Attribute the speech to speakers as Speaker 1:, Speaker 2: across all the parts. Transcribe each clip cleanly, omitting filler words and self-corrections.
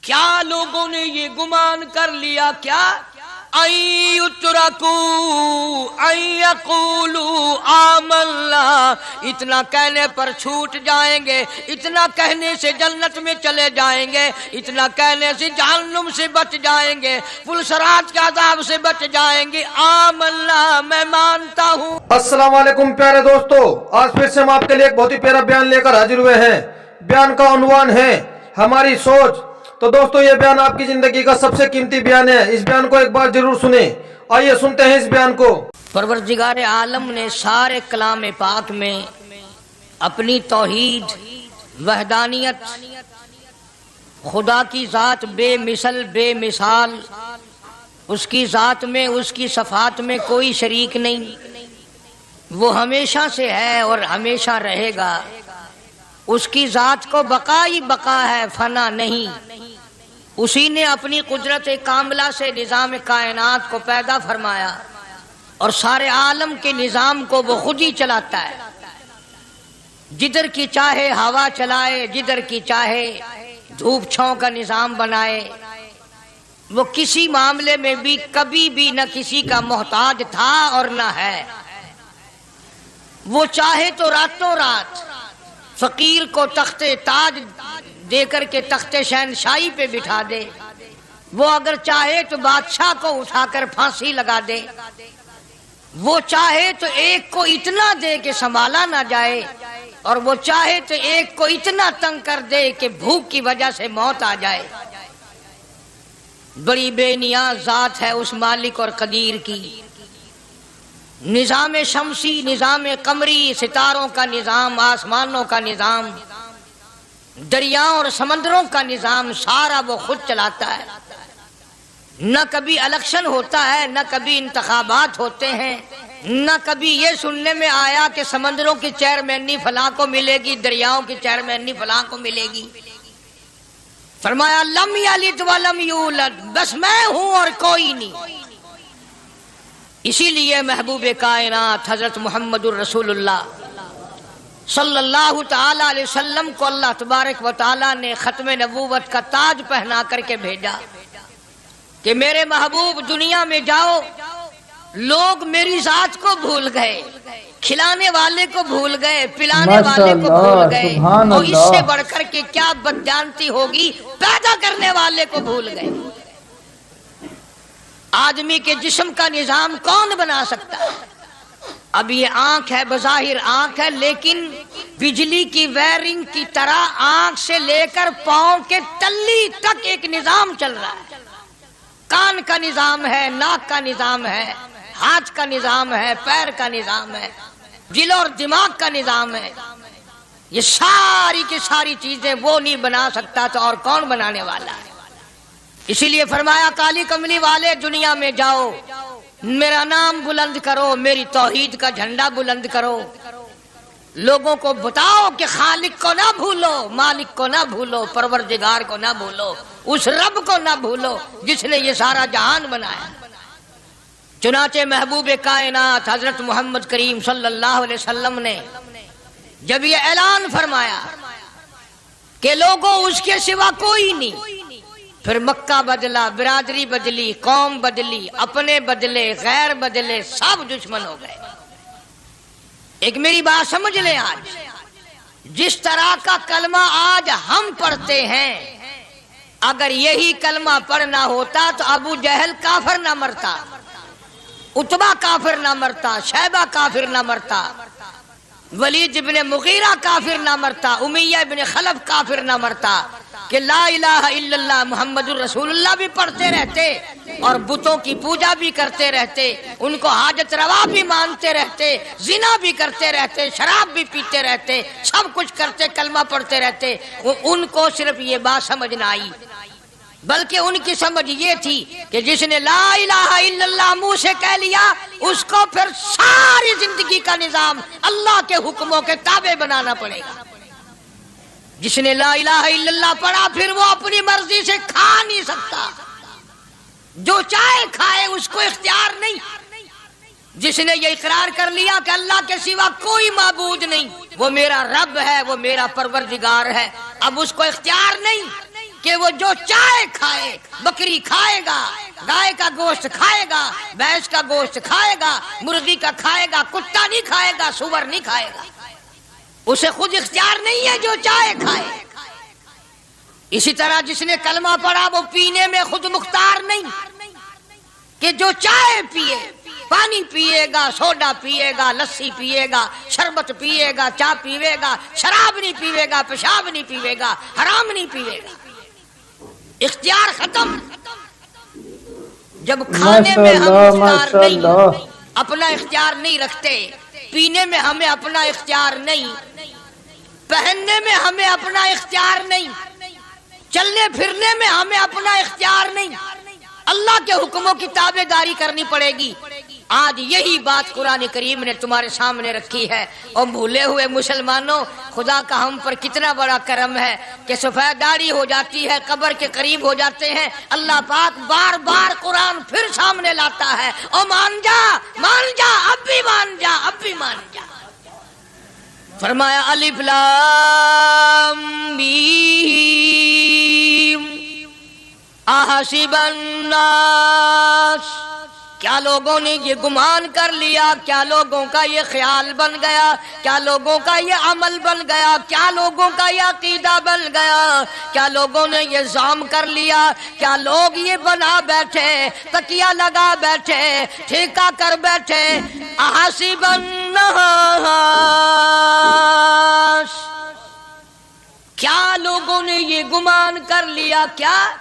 Speaker 1: کیا لوگوں نے یہ گمان کر لیا کیا آمنا، اتنا کہنے پر چھوٹ جائیں گے، اتنا کہنے سے جنت میں چلے جائیں گے، اتنا کہنے سے جہنم سے بچ جائیں گے، پلسرات کے عذاب سے بچ جائیں گے۔ آمنا، میں مانتا ہوں۔
Speaker 2: السلام علیکم پیارے دوستو، آج پھر سے ہم آپ کے لیے ایک بہت ہی پیارا بیان لے کر حاضر ہوئے ہیں۔ بیان کا عنوان ہے ہماری سوچ۔ تو دوستو یہ بیان آپ کی زندگی کا سب سے قیمتی بیان ہے، اس بیان کو ایک بار ضرور سنیں۔ آئیے سنتے ہیں اس بیان کو۔
Speaker 1: پروردگار عالم نے سارے کلام پاک میں اپنی توحید، وحدانیت، خدا کی ذات بے مثل بے مثال، اس کی ذات میں، اس کی صفات میں کوئی شریک نہیں، وہ ہمیشہ سے ہے اور ہمیشہ رہے گا، اس کی ذات کو بقا ہی بقا ہے، فنا نہیں۔ اسی نے اپنی قدرت کاملہ سے نظام کائنات کو پیدا فرمایا اور سارے عالم کے نظام کو وہ خود ہی چلاتا ہے، جدھر کی چاہے ہوا چلائے، جدھر کی چاہے دھوپ چھاؤں کا نظام بنائے، وہ کسی معاملے میں بھی کبھی بھی نہ کسی کا محتاج تھا اور نہ ہے۔ وہ چاہے تو راتوں رات فقیر کو تخت تاج دے کر کے تخت شہنشاہی پہ بٹھا دے، وہ اگر چاہے تو بادشاہ کو اٹھا کر پھانسی لگا دے، وہ چاہے تو ایک کو اتنا دے کہ سنبھالا نہ جائے، اور وہ چاہے تو ایک کو اتنا تنگ کر دے کہ بھوک کی وجہ سے موت آ جائے۔ بڑی بے نیاز ذات ہے اس مالک اور قدیر کی۔ نظام شمسی، نظام قمری، ستاروں کا نظام، آسمانوں کا نظام، دریاؤں اور سمندروں کا نظام، سارا وہ خود چلاتا ہے۔ نہ کبھی الیکشن ہوتا ہے، نہ کبھی انتخابات ہوتے ہیں، نہ کبھی یہ سننے میں آیا کہ سمندروں کی چیئرمینی فلاں کو ملے گی، دریاؤں کی چیئرمینی فلاں کو ملے گی۔ فرمایا لم یلد ولم یولد، بس میں ہوں اور کوئی نہیں۔ اسی لیے محبوب کائنات حضرت محمد الرسول اللہ صلی اللہ تعالی علیہ وسلم کو اللہ تبارک و تعالی نے ختم نبوت کا تاج پہنا کر کے بھیجا کہ میرے محبوب دنیا میں جاؤ، لوگ میری ذات کو بھول گئے، کھلانے والے کو بھول گئے، پلانے والے کو بھول گئے، اور اس سے بڑھ کر کے کیا بدجانتی ہوگی، پیدا کرنے والے کو بھول گئے۔ آدمی کے جسم کا نظام کون بنا سکتا ہے؟ اب یہ آنکھ ہے، بظاہر آنکھ ہے، لیکن بجلی کی وائرنگ کی طرح آنکھ سے لے کر پاؤں کے تلی تک ایک نظام چل رہا ہے۔ کان کا نظام ہے، ناک کا نظام ہے، ہاتھ کا نظام ہے، پیر کا نظام ہے، دل اور دماغ کا نظام ہے۔ یہ ساری کی ساری چیزیں وہ نہیں بنا سکتا تو اور کون بنانے والا ہے؟ اسی لیے فرمایا کالی کملی والے دنیا میں جاؤ، میرا نام بلند کرو، میری توحید کا جھنڈا بلند کرو، لوگوں کو بتاؤ کہ خالق کو نہ بھولو، مالک کو نہ بھولو، پروردگار کو نہ بھولو، اس رب کو نہ بھولو جس نے یہ سارا جہان بنایا۔ چنانچہ محبوب کائنات حضرت محمد کریم صلی اللہ علیہ وسلم نے جب یہ اعلان فرمایا کہ لوگوں اس کے سوا کوئی نہیں، پھر مکہ بدلا، برادری بدلی، قوم بدلی، اپنے بدلے، غیر بدلے، سب دشمن ہو گئے۔ ایک میری بات سمجھ لیں، آج جس طرح کا کلمہ آج ہم پڑھتے ہیں، اگر یہی کلمہ پڑھنا ہوتا تو ابو جہل کافر نہ مرتا، عتبہ کافر نہ مرتا، شیبہ کافر نہ مرتا، ولید ابن مغیرہ کافر نہ مرتا، امیہ ابن خلف کافر نہ مرتا، کہ لا الہ الا اللہ محمد الرسول اللہ بھی پڑھتے رہتے اور بتوں کی پوجا بھی کرتے رہتے، ان کو حاجت روا بھی مانتے رہتے، زنا بھی کرتے رہتے، شراب بھی پیتے رہتے، سب کچھ کرتے، کلمہ پڑھتے رہتے۔ ان کو صرف یہ بات سمجھ نہ آئی، بلکہ ان کی سمجھ یہ تھی کہ جس نے لا الہ الا اللہ منہ سے کہہ لیا، اس کو پھر ساری زندگی کا نظام اللہ کے حکموں کے تابع بنانا پڑے گا۔ جس نے لا الہ الا اللہ پڑھا پھر وہ اپنی مرضی سے کھا نہیں سکتا، جو چاہے کھائے، اس کو اختیار نہیں۔ جس نے یہ اقرار کر لیا کہ اللہ کے سوا کوئی معبود نہیں، وہ میرا رب ہے، وہ میرا پروردگار ہے، اب اس کو اختیار نہیں کہ وہ جو چائے کھائے، بکری کھائے گا، گائے کا گوشت کھائے گا، بھینس کا گوشت کھائے گا، مرغی کا کھائے گا، کتا نہیں کھائے گا، سور نہیں کھائے گا، اسے خود اختیار نہیں ہے جو چائے کھائے۔ اسی طرح جس نے کلمہ پڑھا وہ پینے میں خود مختار نہیں کہ جو چائے پیے، پانی پیے گا، سوڈا پیے گا، لسی پیے گا، شربت پیے گا، چائے پیے گا، شراب نہیں پیے گا، پیشاب نہیں پیے گا، حرام نہیں پیے گا، اختیار ختم۔ جب کھانے میں ہم مختار نہیں، اپنا اختیار نہیں رکھتے، پینے میں ہمیں اپنا اختیار نہیں، پہننے میں ہمیں اپنا اختیار نہیں، چلنے پھرنے میں ہمیں اپنا اختیار نہیں، اللہ کے حکموں کی تابع داری کرنی پڑے گی۔ آج یہی بات قرآن کریم نے تمہارے سامنے رکھی ہے۔ اور بھولے ہوئے مسلمانوں، خدا کا ہم پر کتنا بڑا کرم ہے کہ سفید داڑھی ہو جاتی ہے، قبر کے قریب ہو جاتے ہیں، اللہ پاک بار بار قرآن پھر سامنے لاتا ہے، او مان جا، مان جا، اب بھی مان جا، اب بھی مان جا۔ فرمایا الف لام میم احسب الناس، کیا لوگوں نے یہ گمان کر لیا، کیا لوگوں کا یہ خیال بن گیا، کیا لوگوں کا یہ عمل بن گیا، کیا لوگوں کا یہ عقیدہ بن گیا، کیا لوگوں نے یہ زعم کر لیا، کیا لوگ یہ بنا بیٹھے، تکیہ لگا بیٹھے، ٹھیکہ کر بیٹھے، احسب الناس، کیا لوگوں نے یہ گمان کر لیا، کیا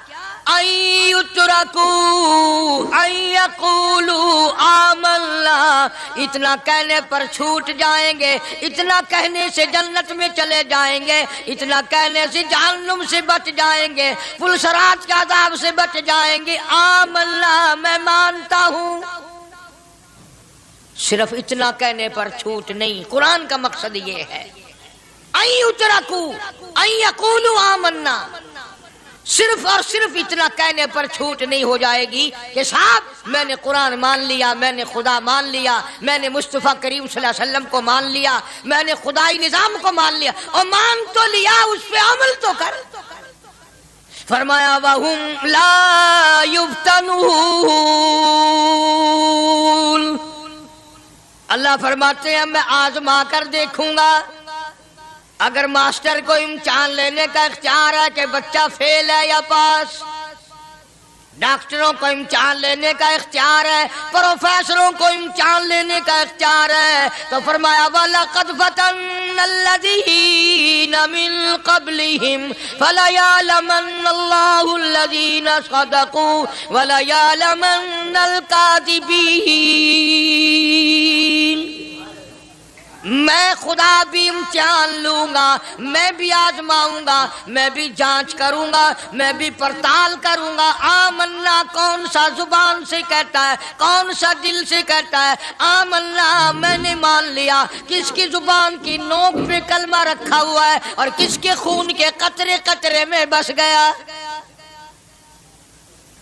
Speaker 1: ان یترکوا ان یقولوا آمنا، اتنا کہنے پر چھوٹ جائیں گے، اتنا کہنے سے جنت میں چلے جائیں گے، اتنا کہنے سے جہنم سے بچ جائیں گے، پلسرات کے عذاب سے بچ جائیں گے، آمنا میں مانتا ہوں۔ صرف اتنا کہنے پر چھوٹ نہیں، قرآن کا مقصد یہ ہے ان یترکوا ان یقولوا آمنا، صرف اور صرف اتنا کہنے پر چھوٹ نہیں ہو جائے گی کہ صاحب میں نے قرآن مان لیا، میں نے خدا مان لیا، میں نے مصطفیٰ کریم صلی اللہ علیہ وسلم کو مان لیا، میں نے خدائی نظام کو مان لیا، اور مان تو لیا، اس پہ عمل تو کر۔ فرمایا وَهُمْ لَا يُفْتَنُونَ، اللہ فرماتے ہیں میں آزما کر دیکھوں گا۔ اگر ماسٹر کو امتحان لینے کا اختیار ہے کہ بچہ فیل ہے یا پاس، ڈاکٹروں کو امتحان لینے کا اختیار ہے، پروفیسروں کو امتحان لینے کا اختیار ہے، تو فرمایا وَلَقَدْ فَتَنَّا الَّذِينَ مِن قَبْلِهِمْ فَلَيَعْلَمَنَّ اللَّهُ الَّذِينَ صَدَقُوا وَلَيَعْلَمَنَّ الْكَاذِبِينَ۔ میں خدا بھی امتحان لوں گا، میں بھی آزماؤں گا، میں بھی جانچ کروں گا، میں بھی پڑتال کروں گا۔ آمنا کون سا زبان سے کہتا ہے، کون سا دل سے کہتا ہے آمنا میں نے مان لیا، کس کی زبان کی نوک پہ کلمہ رکھا ہوا ہے اور کس کے خون کے قطرے قطرے میں بس گیا۔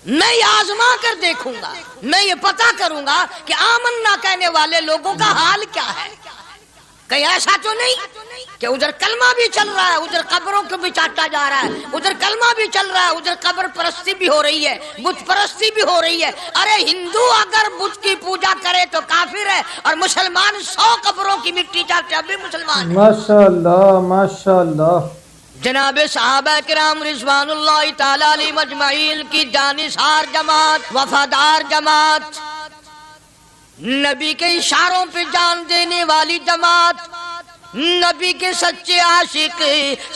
Speaker 1: میں یہ آزما کر دیکھوں گا، میں یہ پتہ کروں گا کہ آمنا کہنے والے لوگوں کا حال کیا ہے۔ کہیں ایسا تو نہیں کہ ادھر کلمہ بھی چل رہا ہے، ادھر قبروں کو بھی چاٹا جا رہا ہے، ادھر کلمہ بھی چل رہا ہے، ادھر قبر پرستی بھی ہو رہی ہے، بت پرستی بھی ہو رہی ہے۔ ارے ہندو اگر بت کی پوجا کرے تو کافر ہے، اور مسلمان 100 قبروں کی مٹی چاٹے اب بھی مسلمان ہے۔
Speaker 2: ماشاءاللہ ماشاءاللہ۔
Speaker 1: جناب صحابہ کرام رضوان اللہ تعالی علیہ مجمعین کی جانثار جماعت، وفادار جماعت، نبی کے اشاروں پہ جان دینے والی جماعت، نبی کے سچے عاشق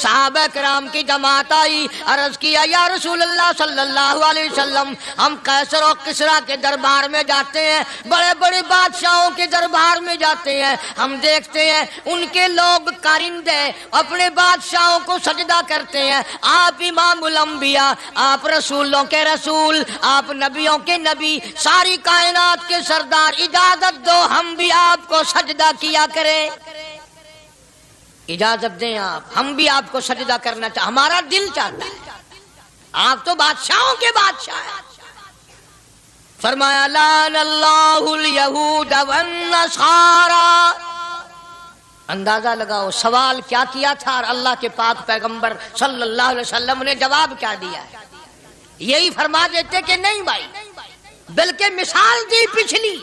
Speaker 1: صحابہ کرام کی جماعت آئی، عرض کیا یا رسول اللہ صلی اللہ علیہ وسلم، ہم قیصر و کسریٰ کے دربار میں جاتے ہیں، بڑے بڑے بادشاہوں کے دربار میں جاتے ہیں، ہم دیکھتے ہیں ان کے لوگ کارندے اپنے بادشاہوں کو سجدہ کرتے ہیں، آپ امام الانبیاء، آپ رسولوں کے رسول، آپ نبیوں کے نبی، ساری کائنات کے سردار، اجازت دو ہم بھی آپ کو سجدہ کیا کریں، اجازت دیں آپ، ہم بھی آپ کو سجدہ کرنا چاہتے، ہمارا دل چاہتا ہے، آپ تو بادشاہوں کے بادشاہ ہیں۔ فرمایا لعن اللہ الیہود والنصارى، اندازہ لگاؤ سوال کیا کیا تھا اور اللہ کے پاک پیغمبر صلی اللہ علیہ وسلم نے جواب کیا دیا ہے؟ یہی فرما دیتے کہ نہیں بھائی، بلکہ مثال دی پچھلی،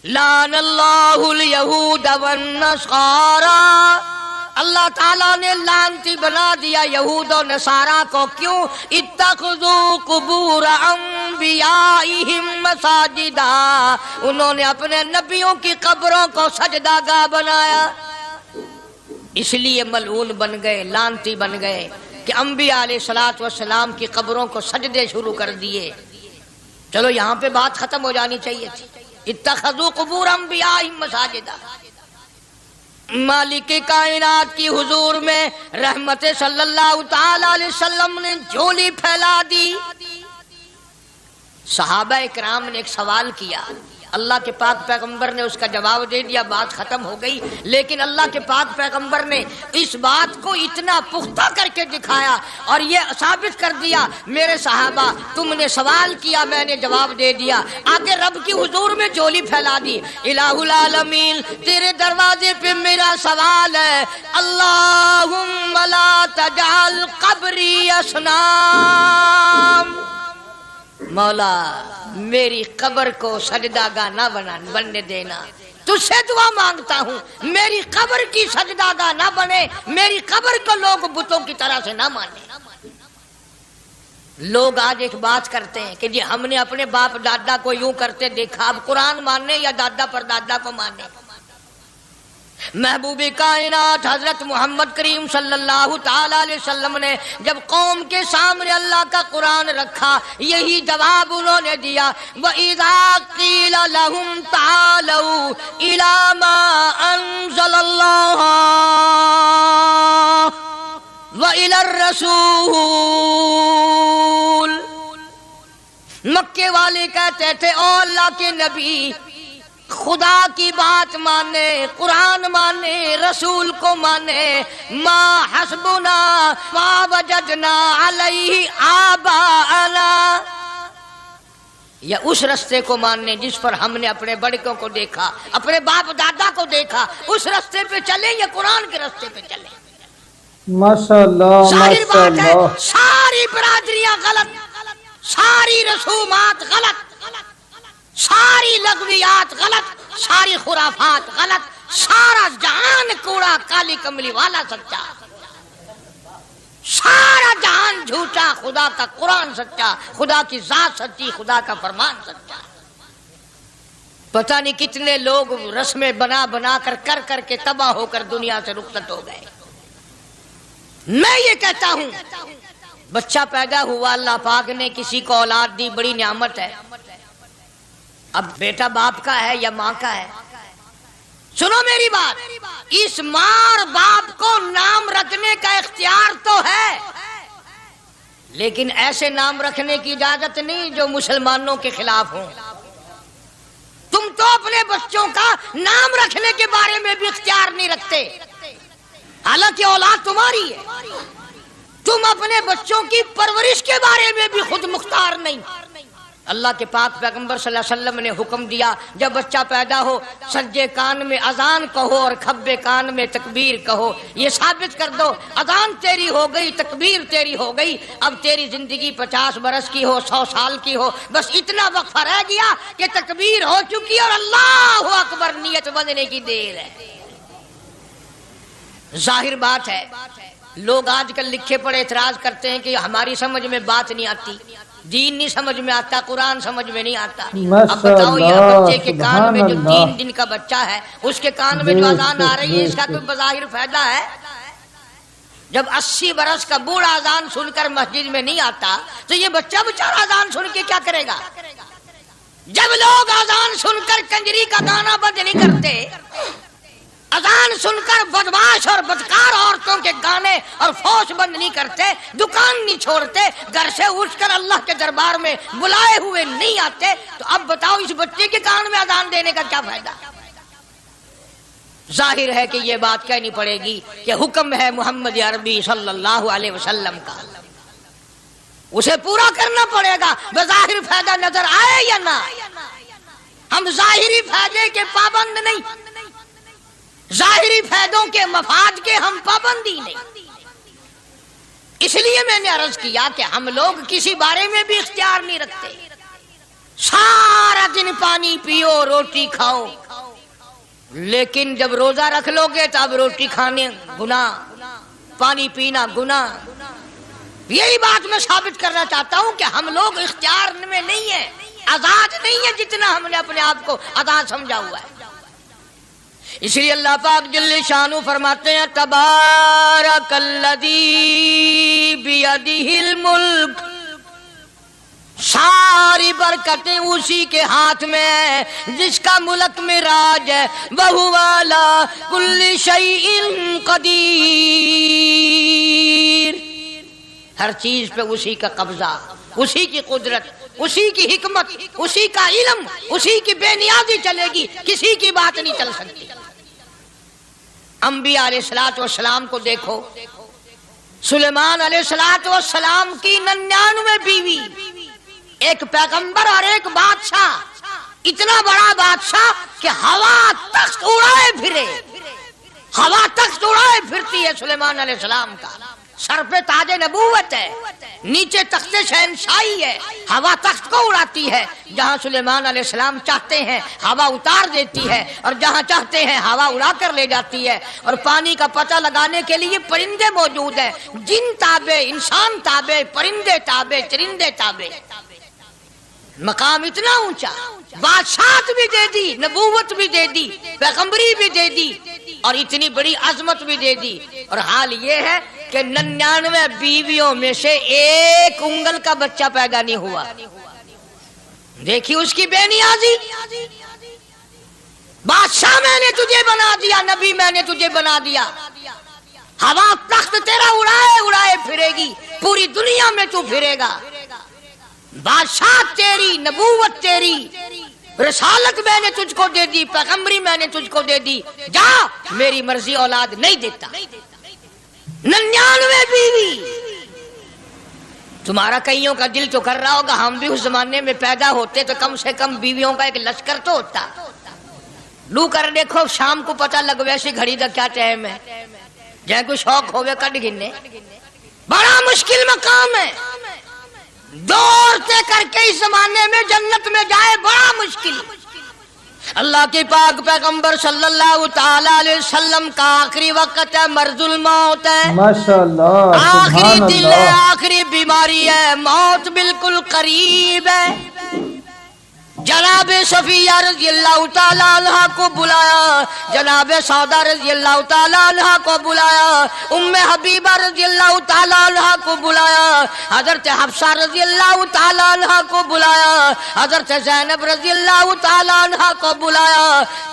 Speaker 1: لعن اللہ الیہود والنصارى، اللہ تعالیٰ نے لعنتی بنا دیا یہود و نصارہ کو، کیوں؟ اتخذوا قبور انبیائہم مساجدا، انہوں نے اپنے نبیوں کی قبروں کو سجدہ گاہ بنایا، اس لیے ملعون بن گئے، لعنتی بن گئے کہ انبیاء علیہ الصلوۃ والسلام کی قبروں کو سجدے شروع کر دیے۔ چلو یہاں پہ بات ختم ہو جانی چاہیے تھی، اتخذوا قبور انبیائہم مساجدا۔ مالک کائنات کی حضور میں رحمت صلی اللہ تعالی علیہ وسلم نے جھولی پھیلا دی۔ صحابہ اکرام نے ایک سوال کیا، اللہ کے پاک پیغمبر نے اس کا جواب دے دیا، بات ختم ہو گئی، لیکن اللہ کے پاک پیغمبر نے اس بات کو اتنا پختہ کر کے دکھایا اور یہ ثابت کر دیا، میرے صحابہ تم نے سوال کیا میں نے جواب دے دیا، آگے رب کی حضور میں جھولی پھیلا دی۔ الہ العالمین تیرے دروازے پہ میرا سوال ہے، اللہم لا تجعل قبری اصنام، مولا میری قبر کو سجدہ گاہ نہ بننے دینا، تجھ سے دعا مانگتا ہوں میری قبر کی سجدہ گاہ نہ بنے، میری قبر کو لوگ بتوں کی طرح سے نہ مانے۔ لوگ آج ایک بات کرتے ہیں کہ جی ہم نے اپنے باپ دادا کو یوں کرتے دیکھا، اب قرآن ماننے یا دادا پر دادا کو ماننے؟ محبوب کائنات حضرت محمد کریم صلی اللہ تعالی علیہ وسلم نے جب قوم کے سامنے اللہ کا قرآن رکھا، یہی جواب انہوں نے دیا، وَإِذَا قِيلَ لَهُمْ تَعَالَوْا إِلَى مَا أَنزَلَ اللَّهُ وَإِلَى الرَّسُولِ، مکے والے کہتے تھے او اللہ کے نبی خدا کی بات مانے، قرآن مانے، رسول کو مانے، ما حسبنا ما وجدنا علیہ آباءنا، یا اس رستے کو ماننے جس پر ہم نے اپنے بڑکوں کو دیکھا، اپنے باپ دادا کو دیکھا، اس رستے پہ چلیں یا قرآن کے رستے پہ چلیں؟
Speaker 2: ماشاءاللہ
Speaker 1: ظاہر بات ہے
Speaker 2: ماشاءاللہ،
Speaker 1: ساری برادریاں غلط، ساری رسومات غلط، ساری لغویات غلط، ساری خرافات غلط، سارا جہان کوڑا، کالی کملی والا سچا، سارا جہان جھوٹا، خدا کا قرآن سچا، خدا کی ذات سچی، خدا کا فرمان سچا۔ پتہ نہیں کتنے لوگ رسمیں بنا بنا کر کے تباہ ہو کر دنیا سے رخصت ہو گئے۔ میں یہ کہتا ہوں بچہ پیدا ہوا، اللہ پاک نے کسی کو اولاد دی، بڑی نعمت ہے، اب بیٹا باپ کا ہے یا ماں کا ہے؟ سنو میری بات، اس ماں اور باپ کو نام رکھنے کا اختیار تو ہے، لیکن ایسے نام رکھنے کی اجازت نہیں جو مسلمانوں کے خلاف ہوں۔ تم تو اپنے بچوں کا نام رکھنے کے بارے میں بھی اختیار نہیں رکھتے، حالانکہ اولاد تمہاری ہے، تم اپنے بچوں کی پرورش کے بارے میں بھی خود مختار نہیں۔ اللہ کے پاک پیغمبر صلی اللہ علیہ وسلم نے حکم دیا جب بچہ پیدا ہو سجے کان میں اذان کہو اور کھبے کان میں تکبیر کہو، یہ ثابت کر دو اذان تیری ہو گئی، تکبیر تیری ہو گئی، اب تیری زندگی 50 برس کی ہو، 100 سال کی ہو، بس اتنا وقفہ رہ گیا کہ تکبیر ہو چکی اور اللہ اکبر نیت بندنے کی دیر ہے۔ ظاہر بات ہے لوگ آج کل لکھے پڑے اعتراض کرتے ہیں کہ ہماری سمجھ میں بات نہیں آتی، دین نہیں سمجھ میں آتا، قرآن سمجھ میں نہیں آتا۔ اب بتاؤ یہ بچے کے کان میں جو 3 دن کا بچہ ہے اس کے کان میں جو اذان آ رہی ہے اس کا کوئی بظاہر فائدہ ہے؟ جب 80 برس کا بوڑھا اذان سن کر مسجد میں نہیں آتا تو یہ بچہ بیچارہ اذان سن کے کیا کرے گا؟ جب لوگ اذان سن کر کنجری کا گانا بند نہیں کرتے، اذان سن کر بدماش اور بدکار عورتوں کے گانے اور فوش بند نہیں کرتے، دکان نہیں چھوڑتے، گھر سے اٹھ کر اللہ کے دربار میں بلائے ہوئے نہیں آتے، تو اب بتاؤ اس بچے کے کان میں اذان دینے کا کیا فائدہ؟ ظاہر ہے کہ یہ بات کہنی پڑے گی کہ حکم ہے محمد عربی صلی اللہ علیہ وسلم کا، اسے پورا کرنا پڑے گا، بظاہر فائدہ نظر آئے یا نہ۔ ہم ظاہری فائدے کے پابند نہیں، ظاہری فائدوں کے مفاد کے ہم پابندی نہیں. اس لیے میں نے عرض کیا کہ ہم لوگ کسی بارے میں بھی اختیار نہیں رکھتے. سارا دن پانی پیو روٹی کھاؤ، لیکن جب روزہ رکھ لو گے تو اب روٹی کھانے گناہ، پانی پینا گناہ. یہی بات میں ثابت کرنا چاہتا ہوں کہ ہم لوگ اختیار میں نہیں ہیں، آزاد نہیں ہے جتنا ہم نے اپنے آپ کو آزاد سمجھا ہوا ہے. اس لیے اللہ پاک جل شانہ فرماتے ہیں تبارک الذی بیدہ الملک، ساری برکتیں اسی کے ہاتھ میں ہیں جس کا ملک میں راج ہے. وَهُوَ عَلَىٰ كُلِّ شَيْءٍ قدیر، ہر چیز پہ اسی کا قبضہ، اسی کی قدرت، اسی کی حکمت، اسی کا علم، اسی کی بے نیازی چلے گی، کسی کی بات نہیں چل سکتی. انبیاء علیہ السلام کو دیکھو، سلیمان علیہ السلام کی 99 بیوی، ایک پیغمبر اور ایک بادشاہ، اتنا بڑا بادشاہ کہ ہوا تخت اڑائے پھرے، ہوا تخت اڑائے پھرتی ہے سلیمان علیہ السلام کا. سر پہ تاج نبوت ہے، نیچے تخت شہنشاہی ہے، ہوا تخت کو اڑاتی ہے. جہاں سلیمان علیہ السلام چاہتے ہیں ہوا اتار دیتی ہے، اور جہاں چاہتے ہیں ہوا اڑا کر لے جاتی ہے. اور پانی کا پتہ لگانے کے لیے پرندے موجود ہیں، جن تابع، انسان تابع، پرندے تابع، چرندے تابع. مقام اتنا اونچا، بادشاہت بھی دے دی، نبوت بھی دے دی، پیغمبری بھی دے دی، اور اتنی بڑی عظمت بھی دے دی. اور حال یہ ہے کہ 99 بیویوں میں سے ایک انگل کا بچہ پیدا نہیں ہوا. دیکھیے اس کی بے نیازی. بادشاہ میں نے تجھے بنا دیا، نبی میں نے تجھے بنا دیا، ہوا تخت تیرا اڑائے اڑائے پھرے گی، پوری دنیا میں تو پھرے گا. بادشاہ تیری، نبوت تیری، رسالت میں نے تجھ کو دے دی، پیغمبری میں نے تجھ کو دے دی، جا میری مرضی اولاد نہیں دیتا. 99 بیوی. تمہارا کئیوں کا دل تو کر رہا ہوگا ہم بھی اس زمانے میں پیدا ہوتے تو کم سے کم بیویوں کا ایک لشکر تو ہوتا. لو کر دیکھو شام کو پتہ لگ ویسے گھڑی کا کیا ٹائم ہے، جہاں کوئی شوق ہوئے کٹ گننے. بڑا مشکل مقام ہے، دو عورتیں کر کے اس زمانے میں جنت میں جائے بڑا مشکل. اللہ کے پاک پیغمبر صلی اللہ تعالی علیہ وسلم کا آخری وقت ہے، مرض الموت ہے،
Speaker 2: ماشاءاللہ،
Speaker 1: آخری دل ہے، آخری بیماری ہے، موت بالکل قریب ہے. جناب صفیہ رضی اللہ تعالی عنہ کو بلایا، جناب سودا رضی اللہ تعالی عنہ کو بلایا، ام حبیبہ رضی اللہ تعالی عنہ کو بلایا، حضرت حفصہ رضی اللہ تعالی عنہ کو بلایا، حضرت زینب رضی اللہ تعالی عنہ کو بلایا،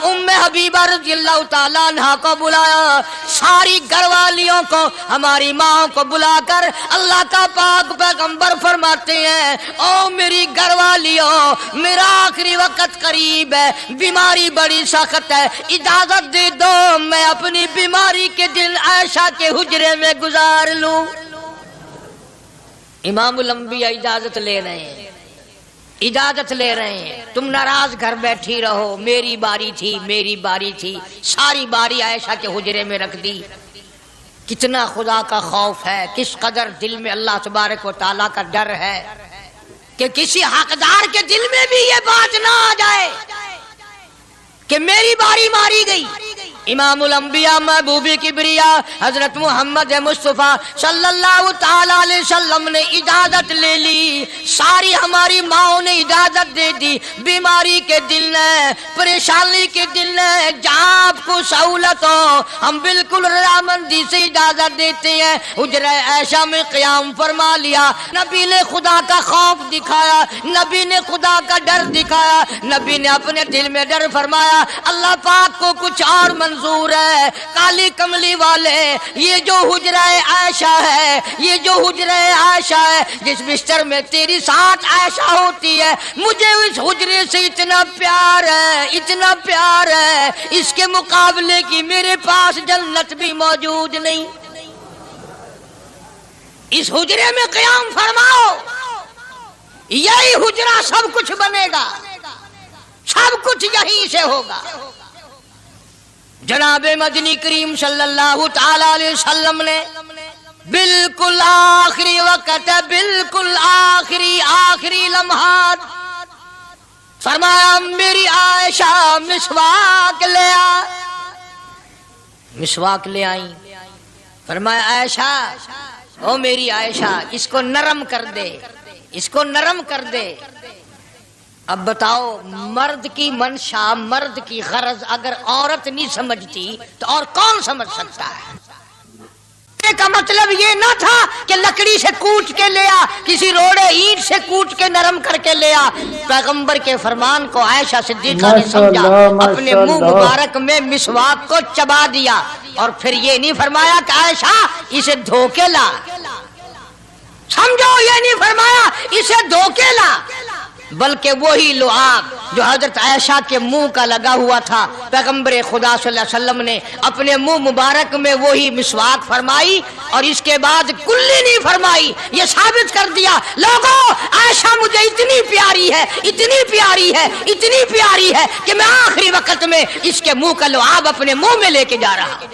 Speaker 1: ام حبیبہ رضی اللہ تعالی عنہ کو بلایا. ساری گھر والیوں کو، ہماری ماں کو بلا کر اللہ کا پاک پیغمبر فرماتے ہیں، او میری گھر والیوں، میرا آخری وقت قریب ہے، بیماری بڑی سخت ہے، اجازت دے دو میں اپنی بیماری کے دن عائشہ کے حجرے میں گزار لوں. امام الانبیاء اجازت لے رہے ہیں، اجازت لے رہے ہیں. تم ناراض گھر بیٹھی رہو، میری باری تھی، میری باری تھی. ساری باری عائشہ کے حجرے میں رکھ دی. کتنا خدا کا خوف ہے، کس قدر دل میں اللہ تبارک و تعالیٰ کا ڈر ہے کہ کسی حقدار کے دل میں بھی یہ بات نہ آ جائے کہ میری باری ماری گئی. امام الانبیاء محبوب کبریا حضرت محمد مصطفیٰ صلی اللہ تعالی علیہ وسلم نے اجازت لے لی، ساری ہماری ماؤں نے اجازت دے دی. بیماری کے دل ہے، پریشانی کے دل ہے، جہاں آپ کو سہولت ہو ہم بالکل رضامندی سے اجازت دیتے ہیں. حجرہ عائشہ میں قیام فرما لیا. نبی نے خدا کا خوف دکھایا، نبی نے خدا کا ڈر دکھایا، نبی نے اپنے دل میں ڈر فرمایا اللہ پاک کو کچھ اور منظور ہے. کالی کملی والے، یہ جو حجرہ عائشہ ہے، یہ جو حجرہ عائشہ ہے جس بستر میں تیری ساتھ عائشہ ہوتی ہے، مجھے اس حجرے سے اتنا پیار ہے، اتنا پیار ہے، اس کے مقابلے کی میرے پاس جنت بھی موجود نہیں. اس حجرے میں قیام فرماؤ، یہی حجرہ سب کچھ بنے گا، سب کچھ یہیں سے ہوگا. جناب مدنی کریم صلی اللہ تعالی علیہ وسلم نے بالکل آخری وقت ہے، بالکل آخری لمحات فرمایا میری عائشہ مسواک لے آ۔ مسواک لے آئی، فرمایا عائشہ او میری عائشہ اس کو نرم کر دے، اس کو نرم کر دے۔ اب بتاؤ مرد کی منشا، مرد کی غرض اگر عورت نہیں سمجھتی تو اور کون سمجھ سکتا ہے؟ کا مطلب یہ نہ تھا کہ لکڑی سے کوٹ کے لیا، کسی روڑے اینٹ سے کوٹ کے نرم کر کے لیا۔ پیغمبر کے فرمان کو عائشہ صدیقہ نے سمجھا، اپنے منہ مبارک میں مسواک کو چبا دیا، اور پھر یہ نہیں فرمایا کہ عائشہ اسے دھو کے لا، سمجھو یہ نہیں فرمایا اسے دھو کے لا، بلکہ وہی لعاب جو حضرت عائشہ کے منہ کا لگا ہوا تھا، پیغمبر خدا صلی اللہ علیہ وسلم نے اپنے منہ مبارک میں وہی مسواک فرمائی، اور اس کے بعد کلی نہیں فرمائی۔ یہ ثابت کر دیا لوگوں عائشہ مجھے اتنی پیاری ہے، اتنی پیاری ہے، اتنی پیاری ہے کہ میں آخری وقت میں اس کے منہ کا لعاب اپنے منہ میں لے کے جا رہا ہوں۔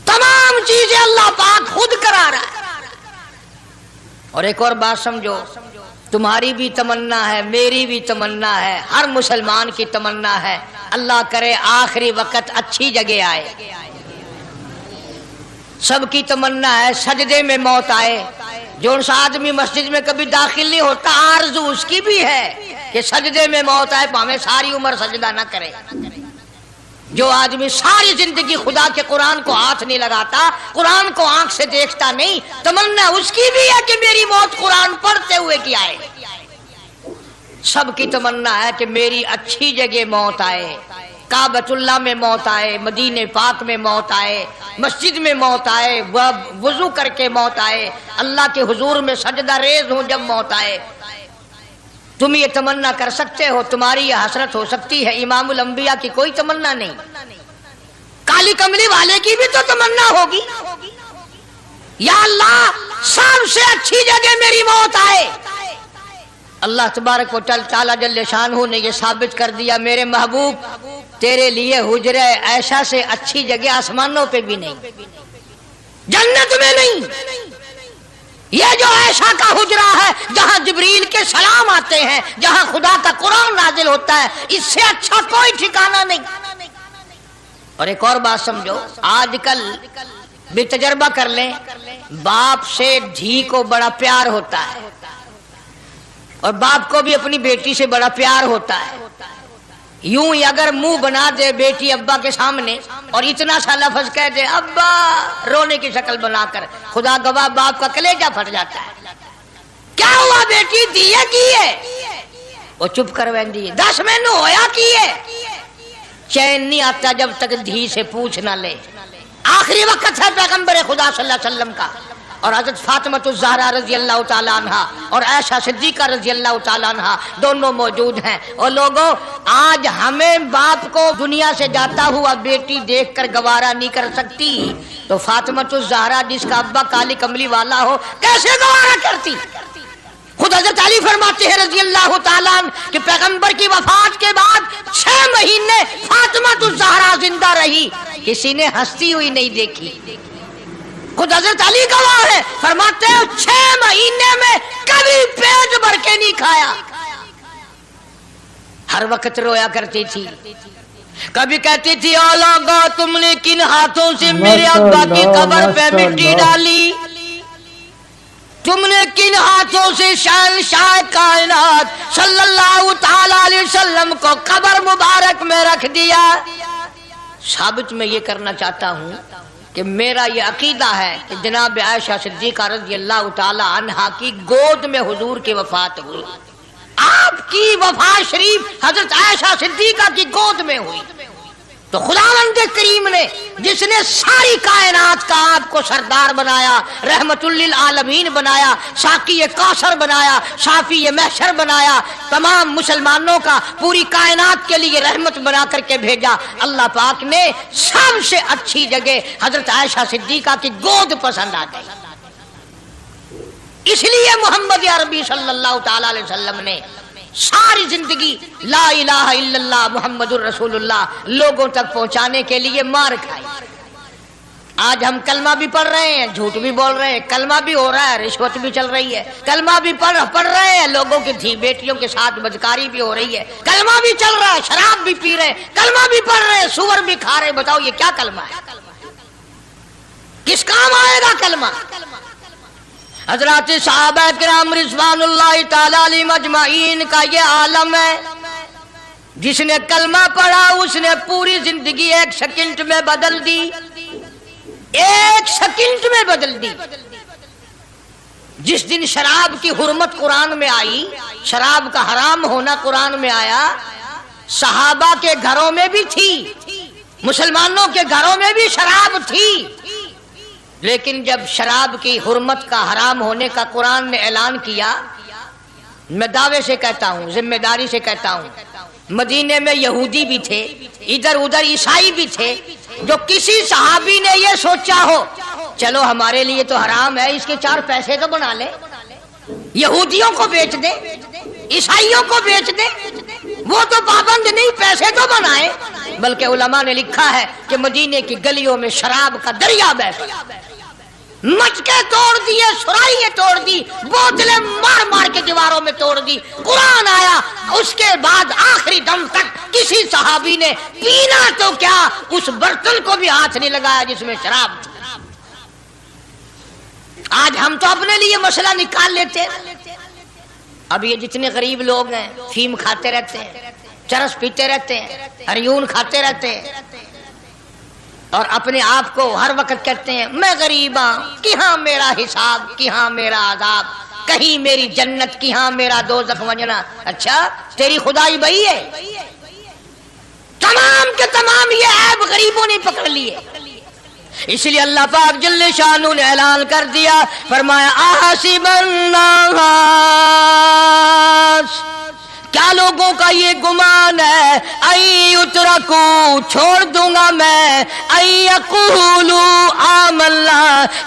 Speaker 1: تمام چیزیں اللہ پاک خود کرا رہا ہے۔ اور ایک اور بات سمجھو، تمہاری بھی تمنا ہے، میری بھی تمنا ہے، ہر مسلمان کی تمنا ہے، اللہ کرے آخری وقت اچھی جگہ آئے۔ سب کی تمنا ہے سجدے میں موت آئے۔ جو ان آدمی مسجد میں کبھی داخل نہیں ہوتا آرزو اس کی بھی ہے کہ سجدے میں موت آئے، ہمیں ساری عمر سجدہ نہ کرے۔ جو آدمی ساری زندگی خدا کے قرآن کو ہاتھ نہیں لگاتا، قرآن کو آنکھ سے دیکھتا نہیں، تمنا اس کی بھی ہے کہ میری موت قرآن پڑھتے ہوئے کی آئے۔ سب کی تمنا ہے کہ میری اچھی جگہ موت آئے، کعبۃ اللہ میں موت آئے، مدینے پاک میں موت آئے، مسجد میں موت آئے، وضو کر کے موت آئے، اللہ کے حضور میں سجدہ ریز ہوں جب موت آئے۔ تم یہ تمنا کر سکتے ہو، تمہاری یہ حسرت ہو سکتی ہے، امام الانبیاء کی کوئی تمنا نہیں۔ کالی کملی والے کی بھی تو تمنا ہوگی، یا اللہ سب سے اچھی جگہ میری موت آئے۔ اللہ تبارک و تعالی جل شانہ نے یہ ثابت کر دیا میرے محبوب تیرے لیے حجرہ عائشہ سے اچھی جگہ آسمانوں پہ بھی نہیں، جنت میں نہیں۔ یہ جو عائشہ کا حجرہ ہے جہاں جبریل کے سلام آتے ہیں، جہاں خدا کا قرآن نازل ہوتا ہے، اس سے اچھا کوئی ٹھکانہ نہیں۔ اور ایک اور بات سمجھو، آج کل بھی تجربہ کر لیں، باپ سے دھی کو بڑا پیار ہوتا ہے، اور باپ کو بھی اپنی بیٹی سے بڑا پیار ہوتا ہے۔ یوں ہی اگر منہ بنا دے بیٹی ابا کے سامنے اور اتنا سا لفظ کہہ دے ابا رونے کی شکل بنا کر، خدا گواہ باپ کا کلیجہ پھٹ جاتا ہے۔ کیا ہوا بیٹی دیے کی ہے؟ وہ چپ کر ویندی 10 مہینوں ہویا کی ہے۔ چین نہیں آتا جب تک دھی سے پوچھ نہ لے۔ آخری وقت ہے پیغمبر خدا صلی اللہ علیہ وسلم کا، اور حضرت فاطمہ الزہرا رضی اللہ تعالیٰ عنہ اور عائشہ صدیقہ رضی اللہ تعالیٰ عنہ دونوں موجود ہیں۔ اور لوگوں آج ہمیں باپ کو دنیا سے جاتا ہوا بیٹی دیکھ کر گوارا نہیں کر سکتی، تو فاطمہ الزہرا جس کا ابا کالی کملی والا ہو کیسے گوارا کرتی؟ خود حضرت علی فرماتے ہیں رضی اللہ تعالیٰ عنہ کہ پیغمبر کی وفات کے بعد 6 مہینے فاطمہ الزہرا زندہ رہی، کسی نے ہنستی ہوئی نہیں دیکھی۔ خود حضرت علی گواہ ہے، فرماتے ہیں 6 مہینے میں کبھی پیٹ بھر کے نہیں کھایا، ہر وقت رویا کرتی تھی۔ کبھی کہتی تھی او لوگو تم نے کن ہاتھوں سے میرے ابا کی قبر پہ مٹی ڈالی، تم نے کن ہاتھوں سے شہنشاہ کائنات صلی اللہ تعالی علیہ وسلم کو قبر مبارک میں رکھ دیا۔ ثابت میں یہ کرنا چاہتا ہوں کہ میرا یہ عقیدہ ہے کہ جناب عائشہ صدیقہ رضی اللہ تعالی عنہا کی گود میں حضور کی وفات ہوئی۔ آپ کی وفات شریف حضرت عائشہ صدیقہ کی گود میں ہوئی، تو خداوند کریم نے جس نے ساری کائنات کا آپ کو سردار بنایا، رحمت للعالمین بنایا، ساقی کوثر بنایا، شافی محشر بنایا، تمام مسلمانوں کا پوری کائنات کے لیے رحمت بنا کر کے بھیجا، اللہ پاک نے سب سے اچھی جگہ حضرت عائشہ صدیقہ کی گود پسند آ گئی۔ اس لیے محمد عربی صلی اللہ تعالی علیہ وسلم نے ساری زندگی لا الہ الا اللہ محمد الرسول اللہ لوگوں تک پہنچانے کے لیے مار کھائی. آج ہم کلمہ بھی پڑھ رہے ہیں، جھوٹ بھی بول رہے ہیں، کلمہ بھی ہو رہا ہے، رشوت بھی چل رہی ہے، کلمہ بھی پڑھ رہے ہیں، لوگوں کی دھی بیٹیوں کے ساتھ بدکاری بھی ہو رہی ہے، کلمہ بھی چل رہا ہے، شراب بھی پی رہے ہیں، کلمہ بھی پڑھ رہے ہیں، سور بھی کھا رہے ہیں. بتاؤ یہ کیا کلمہ ہے؟ کس کام آئے گا کلمہ؟ حضرات صحابہ کرام رضوان اللہ تعالی علیہم اجمعین کا یہ عالم ہے، جس نے کلمہ پڑھا اس نے پوری زندگی ایک سیکنڈ میں بدل دی، ایک سیکنڈ میں بدل دی. جس دن شراب کی حرمت قرآن میں آئی، شراب کا حرام ہونا قرآن میں آیا، صحابہ کے گھروں میں بھی تھی، مسلمانوں کے گھروں میں بھی شراب تھی، لیکن جب شراب کی حرمت کا حرام ہونے کا قرآن نے اعلان کیا، میں دعوے سے کہتا ہوں، ذمہ داری سے کہتا ہوں، مدینے میں یہودی بھی تھے، ادھر ادھر عیسائی بھی تھے، جو کسی صحابی نے یہ سوچا ہو چلو ہمارے لیے تو حرام ہے، اس کے 4 پیسے تو بنا لیں، یہودیوں کو بیچ دیں، عیسائیوں کو بیچ دیں، وہ تو پابند نہیں، پیسے تو بنائیں. بلکہ علماء نے لکھا ہے کہ مدینے کی گلیوں میں شراب کا دریا بہہ پڑا، مٹکے توڑ دیے، سرائیاں توڑ دی، بوتلیں مار مار کے دیواروں میں توڑ دی. قرآن آیا، اس کے بعد آخری دم تک کسی صحابی نے پینا تو کیا اس برتن کو بھی ہاتھ نہیں لگایا جس میں شراب تھی. آج ہم تو اپنے لیے مسئلہ نکال لیتے ہیں. اب یہ جتنے غریب لوگ ہیں فیم کھاتے رہتے ہیں، چرس پیتے رہتے ہیں، ہریون کھاتے رہتے ہیں، اور اپنے آپ کو ہر وقت کہتے ہیں میں غریب ہوں، کہاں میرا حساب، کہاں میرا عذاب، کہیں میری جنت، کہاں میرا دوزخ وجنا. اچھا تیری خدائی بھئی ہے؟ تمام کے تمام یہ عیب غریبوں نے پکڑ لیے. اس لیے اللہ پاک جل شانہ نے اعلان کر دیا، فرمایا احسب الناس، کیا لوگوں کا یہ گمان ہے، ان یترکوا، چھوڑ دوں گا میں، ان یقولوا آمنا،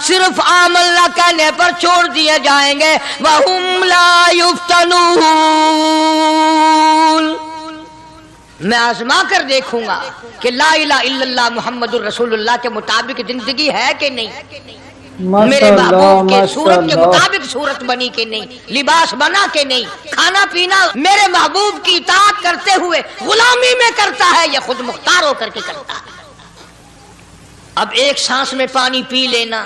Speaker 1: صرف آمنا کہنے پر چھوڑ دیے جائیں گے، وہم لا یفتنون، میں آزما کر دیکھوں گا کہ لا الہ الا اللہ محمد الرسول اللہ کے مطابق زندگی ہے کہ نہیں، میرے محبوب کے صورت کے مطابق صورت بنی کہ نہیں، لباس بنا کہ نہیں، کھانا پینا میرے محبوب کی اطاعت کرتے ہوئے غلامی میں کرتا ہے یا خود مختار ہو کر کے کرتا ہے. اب ایک سانس میں پانی پی لینا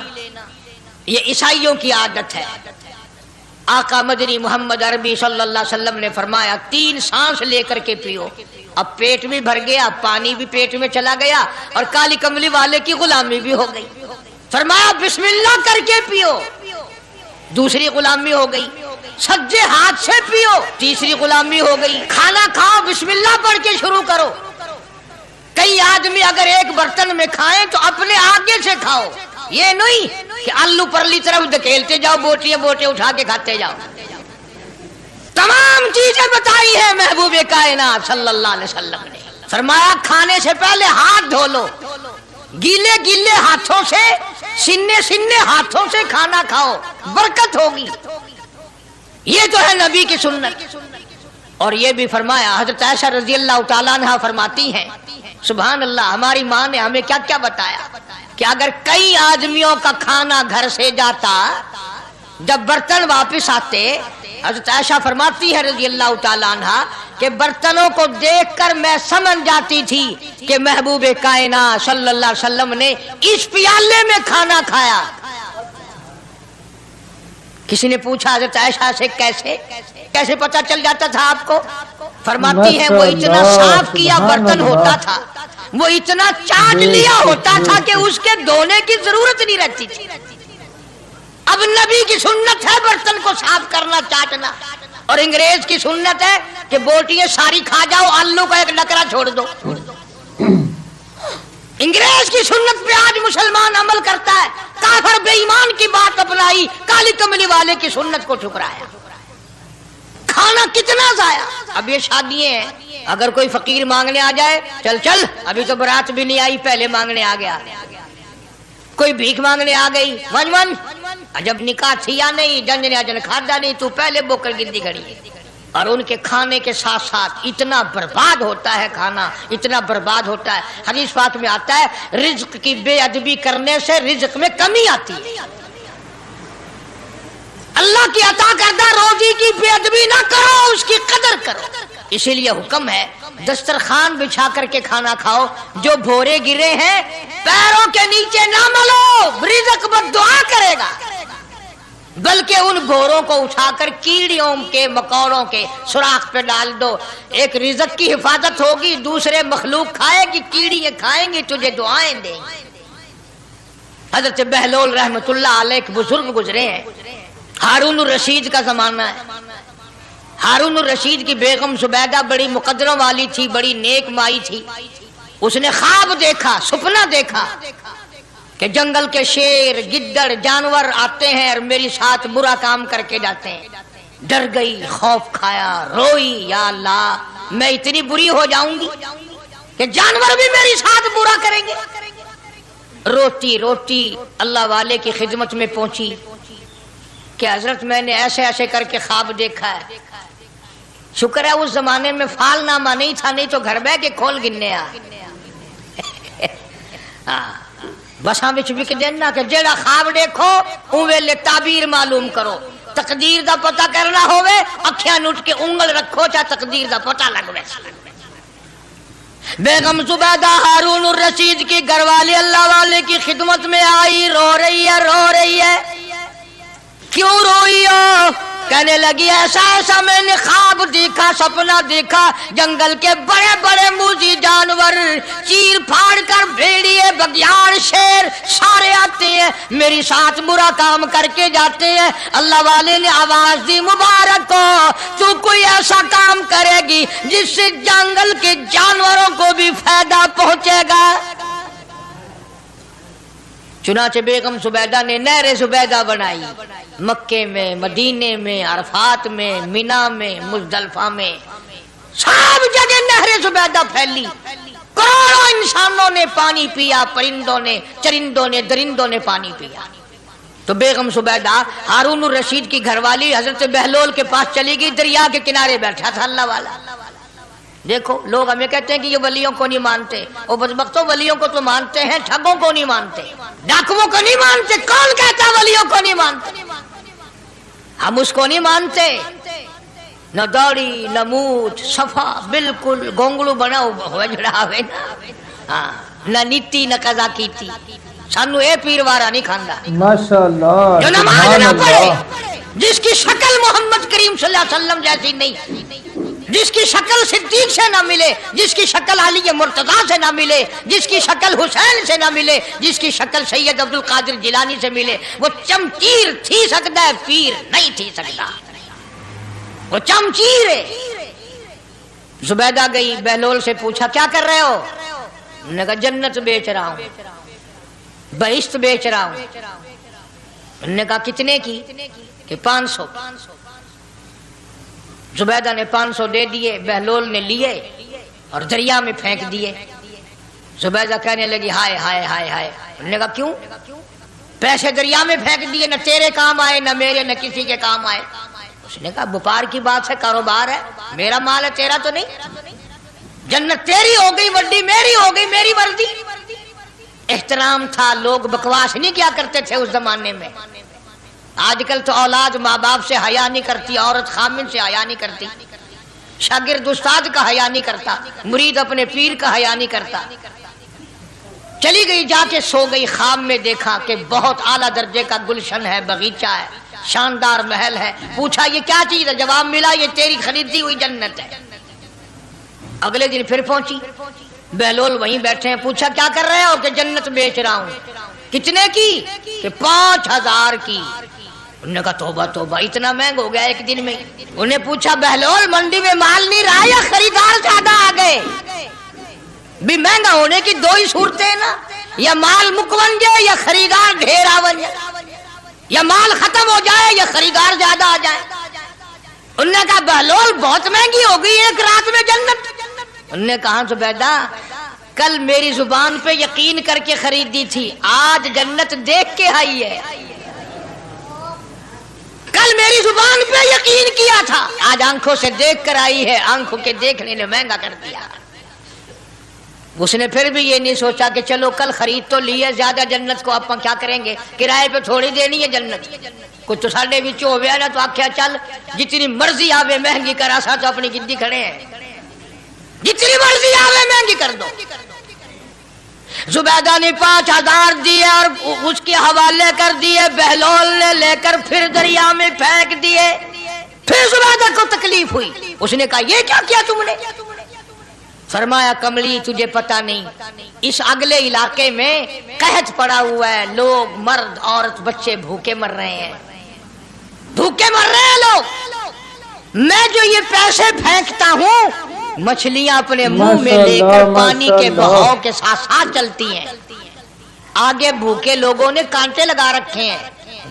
Speaker 1: یہ عیسائیوں کی عادت ہے. آقا مدنی محمد عربی صلی اللہ علیہ وسلم نے فرمایا 3 سانس لے کر کے پیو. اب پیٹ بھی بھر گیا، پانی بھی پیٹ میں چلا گیا، اور کالی کملی والے کی غلامی بھی ہو گئی. فرمایا بسم اللہ کر کے پیو، دوسری غلامی ہو گئی. سجے ہاتھ سے پیو، تیسری غلامی ہو گئی. کھانا کھاؤ بسم اللہ پڑھ کے شروع کرو. کئی آدمی اگر ایک برتن میں کھائیں تو اپنے آگے سے کھاؤ، یہ نہیں کہ آلو پرلی طرف دھکیلتے جاؤ، بوٹیاں بوٹے اٹھا کے کھاتے جاؤ. تمام چیزیں بتائی ہیں محبوب کائنات صلی اللہ علیہ وسلم نے. فرمایا کھانے سے پہلے ہاتھ دھو لو، گیلے گیلے ہاتھوں سے، سننے سننے ہاتھوں سے کھانا کھاؤ، برکت ہوگی. یہ تو ہے نبی کی سنت. اور یہ بھی فرمایا، حضرت عائشہ رضی اللہ تعالیٰ عنہ فرماتی ہیں، سبحان اللہ، ہماری ماں نے ہمیں کیا کیا بتایا کہ اگر کئی آدمیوں کا کھانا گھر سے جاتا، جب برتن واپس آتے، حضرت عائشہ فرماتی ہے رضی اللہ تعالیٰ عنہ کہ برتنوں کو دیکھ کر میں سمجھ جاتی تھی کہ محبوب کائنات صلی اللہ علیہ وسلم نے اس پیالے میں کھانا کھایا. کسی نے پوچھا حضرت عائشہ سے کیسے پتہ چل جاتا تھا آپ کو؟ فرماتی ہے وہ اتنا صاف کیا برتن ہوتا تھا، وہ اتنا چاٹ لیا ہوتا تھا کہ اس کے دھونے کی ضرورت نہیں رہتی تھی. اب نبی کی سنت ہے برتن کو صاف کرنا، چاٹنا، اور انگریز کی سنت ہے کہ بوٹیاں ساری کھا جاؤ، آلو کا ایک نکرا چھوڑ دو. انگریز کی سنت پہ آج مسلمان عمل کرتا ہے. کافر بے ایمان کی بات اپنائی، کالی کملی والے کی سنت کو ٹھکرایا. کھانا کتنا ضائع. اب یہ شادیاں ہیں، اگر کوئی فقیر مانگنے آ جائے، چل ابھی تو برات بھی نہیں آئی پہلے مانگنے آ گیا. کوئی بھیک مانگنے آ گئی، ون جب نکاح تھی یا نہیں، جن کھادا نہیں، تو پہلے بوکر گندی کھڑی ہے. اور ان کے کھانے کے ساتھ ساتھ اتنا برباد ہوتا ہے کھانا، اتنا برباد ہوتا ہے۔ حدیث پاک میں آتا ہے رزق کی بے ادبی کرنے سے رزق میں کمی آتی ہے۔ اللہ کی عطا کردہ روزی کی بے ادبی نہ کرو، اس کی قدر کرو۔ اسی لیے حکم ہے دسترخوان بچھا کر کے کھانا کھاؤ، جو بھورے گرے ہیں پیروں کے نیچے نہ ملو، رزق بد دعا کرے گا، بلکہ ان بھوروں کو اٹھا کر کیڑیوں کے مکوڑوں کے سوراخ پہ ڈال دو۔ ایک رزق کی حفاظت ہوگی، دوسرے مخلوق کھائے گی، کیڑیاں کھائیں گی، تجھے دعائیں دیں گی۔ حضرت بہلول رحمت اللہ علیہ ایک بزرگ گزرے ہیں، ہارون الرشید کا زمانہ ہے۔ ہارون الرشید کی بیگم زبیدہ بڑی مقدروں والی تھی، بڑی نیک مائی تھی۔ اس نے خواب دیکھا، سپنا دیکھا کہ جنگل کے شیر گدڑ جانور آتے ہیں اور میری ساتھ برا کام کر کے جاتے ہیں۔ ڈر گئی، خوف کھایا، روئی، یا اللہ میں اتنی بری ہو جاؤں گی کہ جانور بھی میری ساتھ برا کریں گے۔ روتی روتی اللہ والے کی خدمت میں پہنچی کہ حضرت میں نے ایسے ایسے کر کے خواب دیکھا ہے۔ شکر ہے اس زمانے میں فال نامہ نہیں تھا، نہیں تو گھر بہ کے کھول گننے آ بساں وچ وک دینا کہ جیڑا خواب دیکھو اوے لے تعبیر معلوم کرو۔ تقدیر دا پتہ کرنا ہوئے اکھیاں نٹ کے انگل رکھو، چاہے تقدیر دا پتہ لگ ویسا۔ بیگم زبیدہ ہارون الرشید کی گھر والی اللہ والے کی خدمت میں آئی، رو رہی ہے رو رہی ہے۔ کیوں روئی ہو؟ کہنے لگی ایسا ایسا میں نے خواب دیکھا، سپنا دیکھا، جنگل کے بڑے بڑے موذی جانور چیر پھاڑ کر بھیڑیے بگیاڑ شیر سارے آتے ہیں، میری ساتھ برا کام کر کے جاتے ہیں۔ اللہ والے نے آواز دی مبارک ہو، تو کوئی ایسا کام کرے گی جس سے جنگل کے جانوروں کو بھی فائدہ پہنچے گا۔ چنانچہ بیگم زبیدہ نے نہر زبیدہ بنائی، مکے میں، مدینے میں، عرفات میں، مینا میں، مزدلفہ میں، سب جگہ نہر زبیدہ پھیلی۔ کروڑوں انسانوں نے پانی پیا، پرندوں نے، چرندوں نے، درندوں نے پانی پیا۔ تو بیگم زبیدہ ہارون الرشید کی گھر والی حضرت بہلول کے پاس چلی گئی، دریا کے کنارے بیٹھا تھا اللہ والا۔ دیکھو لوگ ہمیں کہتے ہیں کہ یہ ولیوں کو نہیں مانتے، وہ بدبختوں ولیوں کو تو مانتے ہیں، ٹھگوں کو نہیں مانتے، ڈاکوؤں کو نہیں مانتے۔ کون کہتا ولیوں کو نہیں مانتے؟ ہم اس کو نہیں مانتے، نہ داڑھی نہ مونچھ، صفا بالکل گونگلو بنا ہوا جڑا ہوئے نا، نہ نیتی نہ قضا کیتی، سانو اے پیروارا نہیں کھاندا
Speaker 2: ماشاءاللہ۔
Speaker 1: جو نماز نہ پڑھے، جس کی شکل محمد کریم صلی اللہ علیہ وسلم جیسی نہیں، جس کی شکل صدیق سے نہ ملے، جس کی شکل علی مرتضیٰ سے نہ ملے، جس کی شکل حسین سے نہ ملے، جس کی شکل سید عبد القادر جیلانی سے ملے، وہ چمچیر تھی سکتا ہے، پیر نہیں تھی سکتا، وہ چمچیر ہے۔ زبیدہ گئی، بہلول سے پوچھا کیا کر رہے ہو؟ انہوں نے کہا جنت بیچ رہا ہوں، بہشت بیچ رہا ہوں۔ انہوں نے کہا کتنے کی؟ کہ 500۔ زبیدہ نے 500 دے دیے، بہلول نے لیے اور دریا میں پھینک دیے۔ زبیدہ کہنے لگی ہائے ہائے ہائے ہائے۔ انہوں نے کہا کیوں؟ پیسے دریا میں پھینک دیے، نہ تیرے کام آئے نہ میرے، نہ کسی کے کام آئے۔ اس نے کہا وپار کی بات ہے، کاروبار ہے، میرا مال ہے تیرا تو نہیں، جنت تیری ہو گئی وڈی، میری ہو گئی میری وردی۔ احترام تھا، لوگ بکواس نہیں کیا کرتے تھے اس زمانے میں۔ آج کل تو اولاد ماں باپ سے حیا نہیں کرتی، عورت خامن سے حیا نہیں کرتی، شاگرد استاد کا حیا نہیں کرتا، مرید اپنے پیر کا حیا نہیں کرتا۔ چلی گئی، جا کے سو گئی، خواب میں دیکھا کہ بہت اعلیٰ درجے کا گلشن ہے، باغیچہ ہے، شاندار محل ہے۔ پوچھا یہ کیا چیز ہے؟ جواب ملا یہ تیری خریدی ہوئی جنت ہے۔ اگلے دن پھر پہنچی، بہلول وہیں بیٹھے ہیں، پوچھا کیا کر رہے ہو؟ کہ جنت بیچ رہا ہوں۔ کتنے کی؟ کہ 5000 کی۔ انہوں نے کہا توبہ توبہ، اتنا مہنگا ہو گیا ایک دن میں۔ انہیں پوچھا بہلول منڈی میں مال نہیں رہا یا خریدار زیادہ آ گئے؟ بھی مہنگا ہونے کی دو ہی صورتیں نا، یا مال مکون جائے یا خریدار ڈھیر آون جائے، یا مال ختم ہو جائے یا خریدار زیادہ آ جائے۔ انہوں نے کہا بہلول بہت مہنگی ہو گئی ایک رات میں جنت۔ انہوں نے کہا زبیدہ کل میری زبان پہ یقین کر کے خریدی تھی، آج جنت دیکھ کے آئی ہے۔ کل میری زبان پہ یقین کیا گیا تھا، آج آنکھوں سے دیکھ کر آئی ہے، آنکھوں کے دیکھنے نے مہنگا کر دیا۔ اس نے پھر بھی یہ نہیں سوچا کہ چلو کل خرید تو لی ہے زیادہ جنت کو، اپن کیا کریں گے، کرائے پہ تھوڑی دینی ہے جنت، کچھ تو ساڈے وچ ہویا نا، تو آکھیا چل جتنی مرضی آوے مہنگی کرا، سا تو اپنی گدی کھڑے ہیں، جتنی مرضی آوے مہنگی کر دو۔ زبیدہ نے 5000 دیے اور اس کے حوالے کر دیے، بہلول نے لے کر پھر دریا میں پھینک دیے۔ پھر زبیدہ کو تکلیف ہوئی، اس نے کہا یہ کیا کیا تم نے؟ فرمایا کملی تجھے پتہ نہیں، اس اگلے علاقے میں قحط پڑا ہوا ہے، لوگ مرد عورت بچے بھوکے مر رہے ہیں، بھوکے مر رہے ہیں لوگ، میں جو یہ پیسے پھینکتا ہوں مچھلیاں اپنے منہ میں لے کر پانی کے بہاؤ کے ساتھ ساتھ چلتی ہیں، آگے بھوکے لوگوں نے کانٹے لگا رکھے ہیں،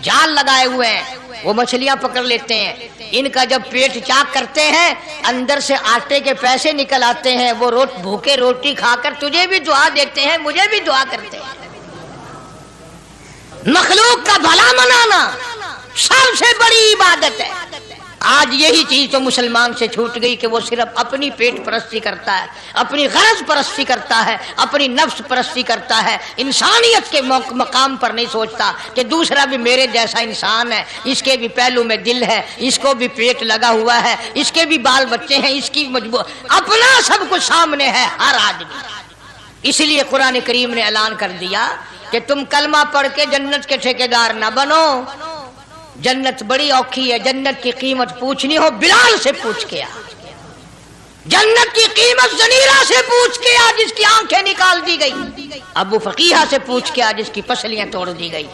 Speaker 1: جال لگائے ہوئے ہیں، وہ مچھلیاں پکڑ لیتے ہیں، ان کا جب پیٹ چاک کرتے ہیں اندر سے آٹے کے پیسے نکل آتے ہیں، وہ بھوکے روٹی کھا کر تجھے بھی دعا دیتے ہیں، مجھے بھی دعا کرتے ہیں۔ مخلوق کا بھلا منانا سب سے بڑی عبادت ہے۔ آج یہی چیز تو مسلمان سے چھوٹ گئی کہ وہ صرف اپنی پیٹ پرستی کرتا ہے، اپنی غرض پرستی کرتا ہے، اپنی نفس پرستی کرتا ہے، انسانیت کے مقام پر نہیں سوچتا کہ دوسرا بھی میرے جیسا انسان ہے، اس کے بھی پہلو میں دل ہے، اس کو بھی پیٹ لگا ہوا ہے، اس کے بھی بال بچے ہیں، اس کی مجبور اپنا سب کچھ سامنے ہے ہر آدمی۔ اس لیے قرآن کریم نے اعلان کر دیا کہ تم کلمہ پڑھ کے جنت کے ٹھیکیدار نہ بنو، جنت بڑی اوکھی ہے، جنت کی قیمت پوچھنی ہو بلال سے پوچھ کے آ، جنت کی قیمت زنیرہ سے پوچھ کے آ جس کی آنکھیں نکال دی گئی، ابو فقیہ سے پوچھ کے آ جس کی پسلیاں توڑ دی گئی۔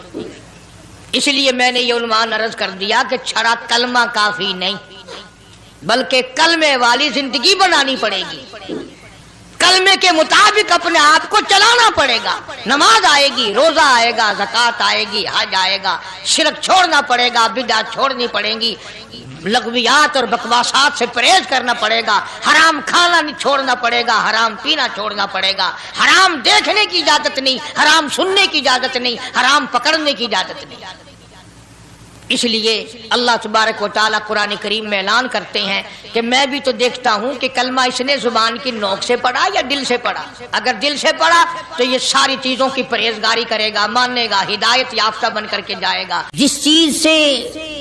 Speaker 1: اس لیے میں نے یہ عنوان عرض کر دیا کہ چھڑا کلمہ کافی نہیں، بلکہ کلمے والی زندگی بنانی پڑے گی، کلمے کے مطابق اپنے آپ کو چلانا پڑے گا، نماز آئے گی، روزہ آئے گا، زکوٰۃ آئے گی، حج آئے گا، شرک چھوڑنا پڑے گا، بدعت چھوڑنی پڑیں گی، لغویات اور بکواسات سے پرہیز کرنا پڑے گا، حرام کھانا چھوڑنا پڑے گا، حرام پینا چھوڑنا پڑے گا، حرام دیکھنے کی اجازت نہیں، حرام سننے کی اجازت نہیں، حرام پکڑنے کی اجازت نہیں۔ اس لیے اللہ تبارک و تعالیٰ قرآن کریم میں اعلان کرتے ہیں کہ میں بھی تو دیکھتا ہوں کہ کلمہ اس نے زبان کی نوک سے پڑھا یا دل سے پڑھا، اگر دل سے پڑھا تو یہ ساری چیزوں کی پرہیزگاری کرے گا، مانے گا، ہدایت یافتہ بن کر کے جائے گا۔ جس چیز سے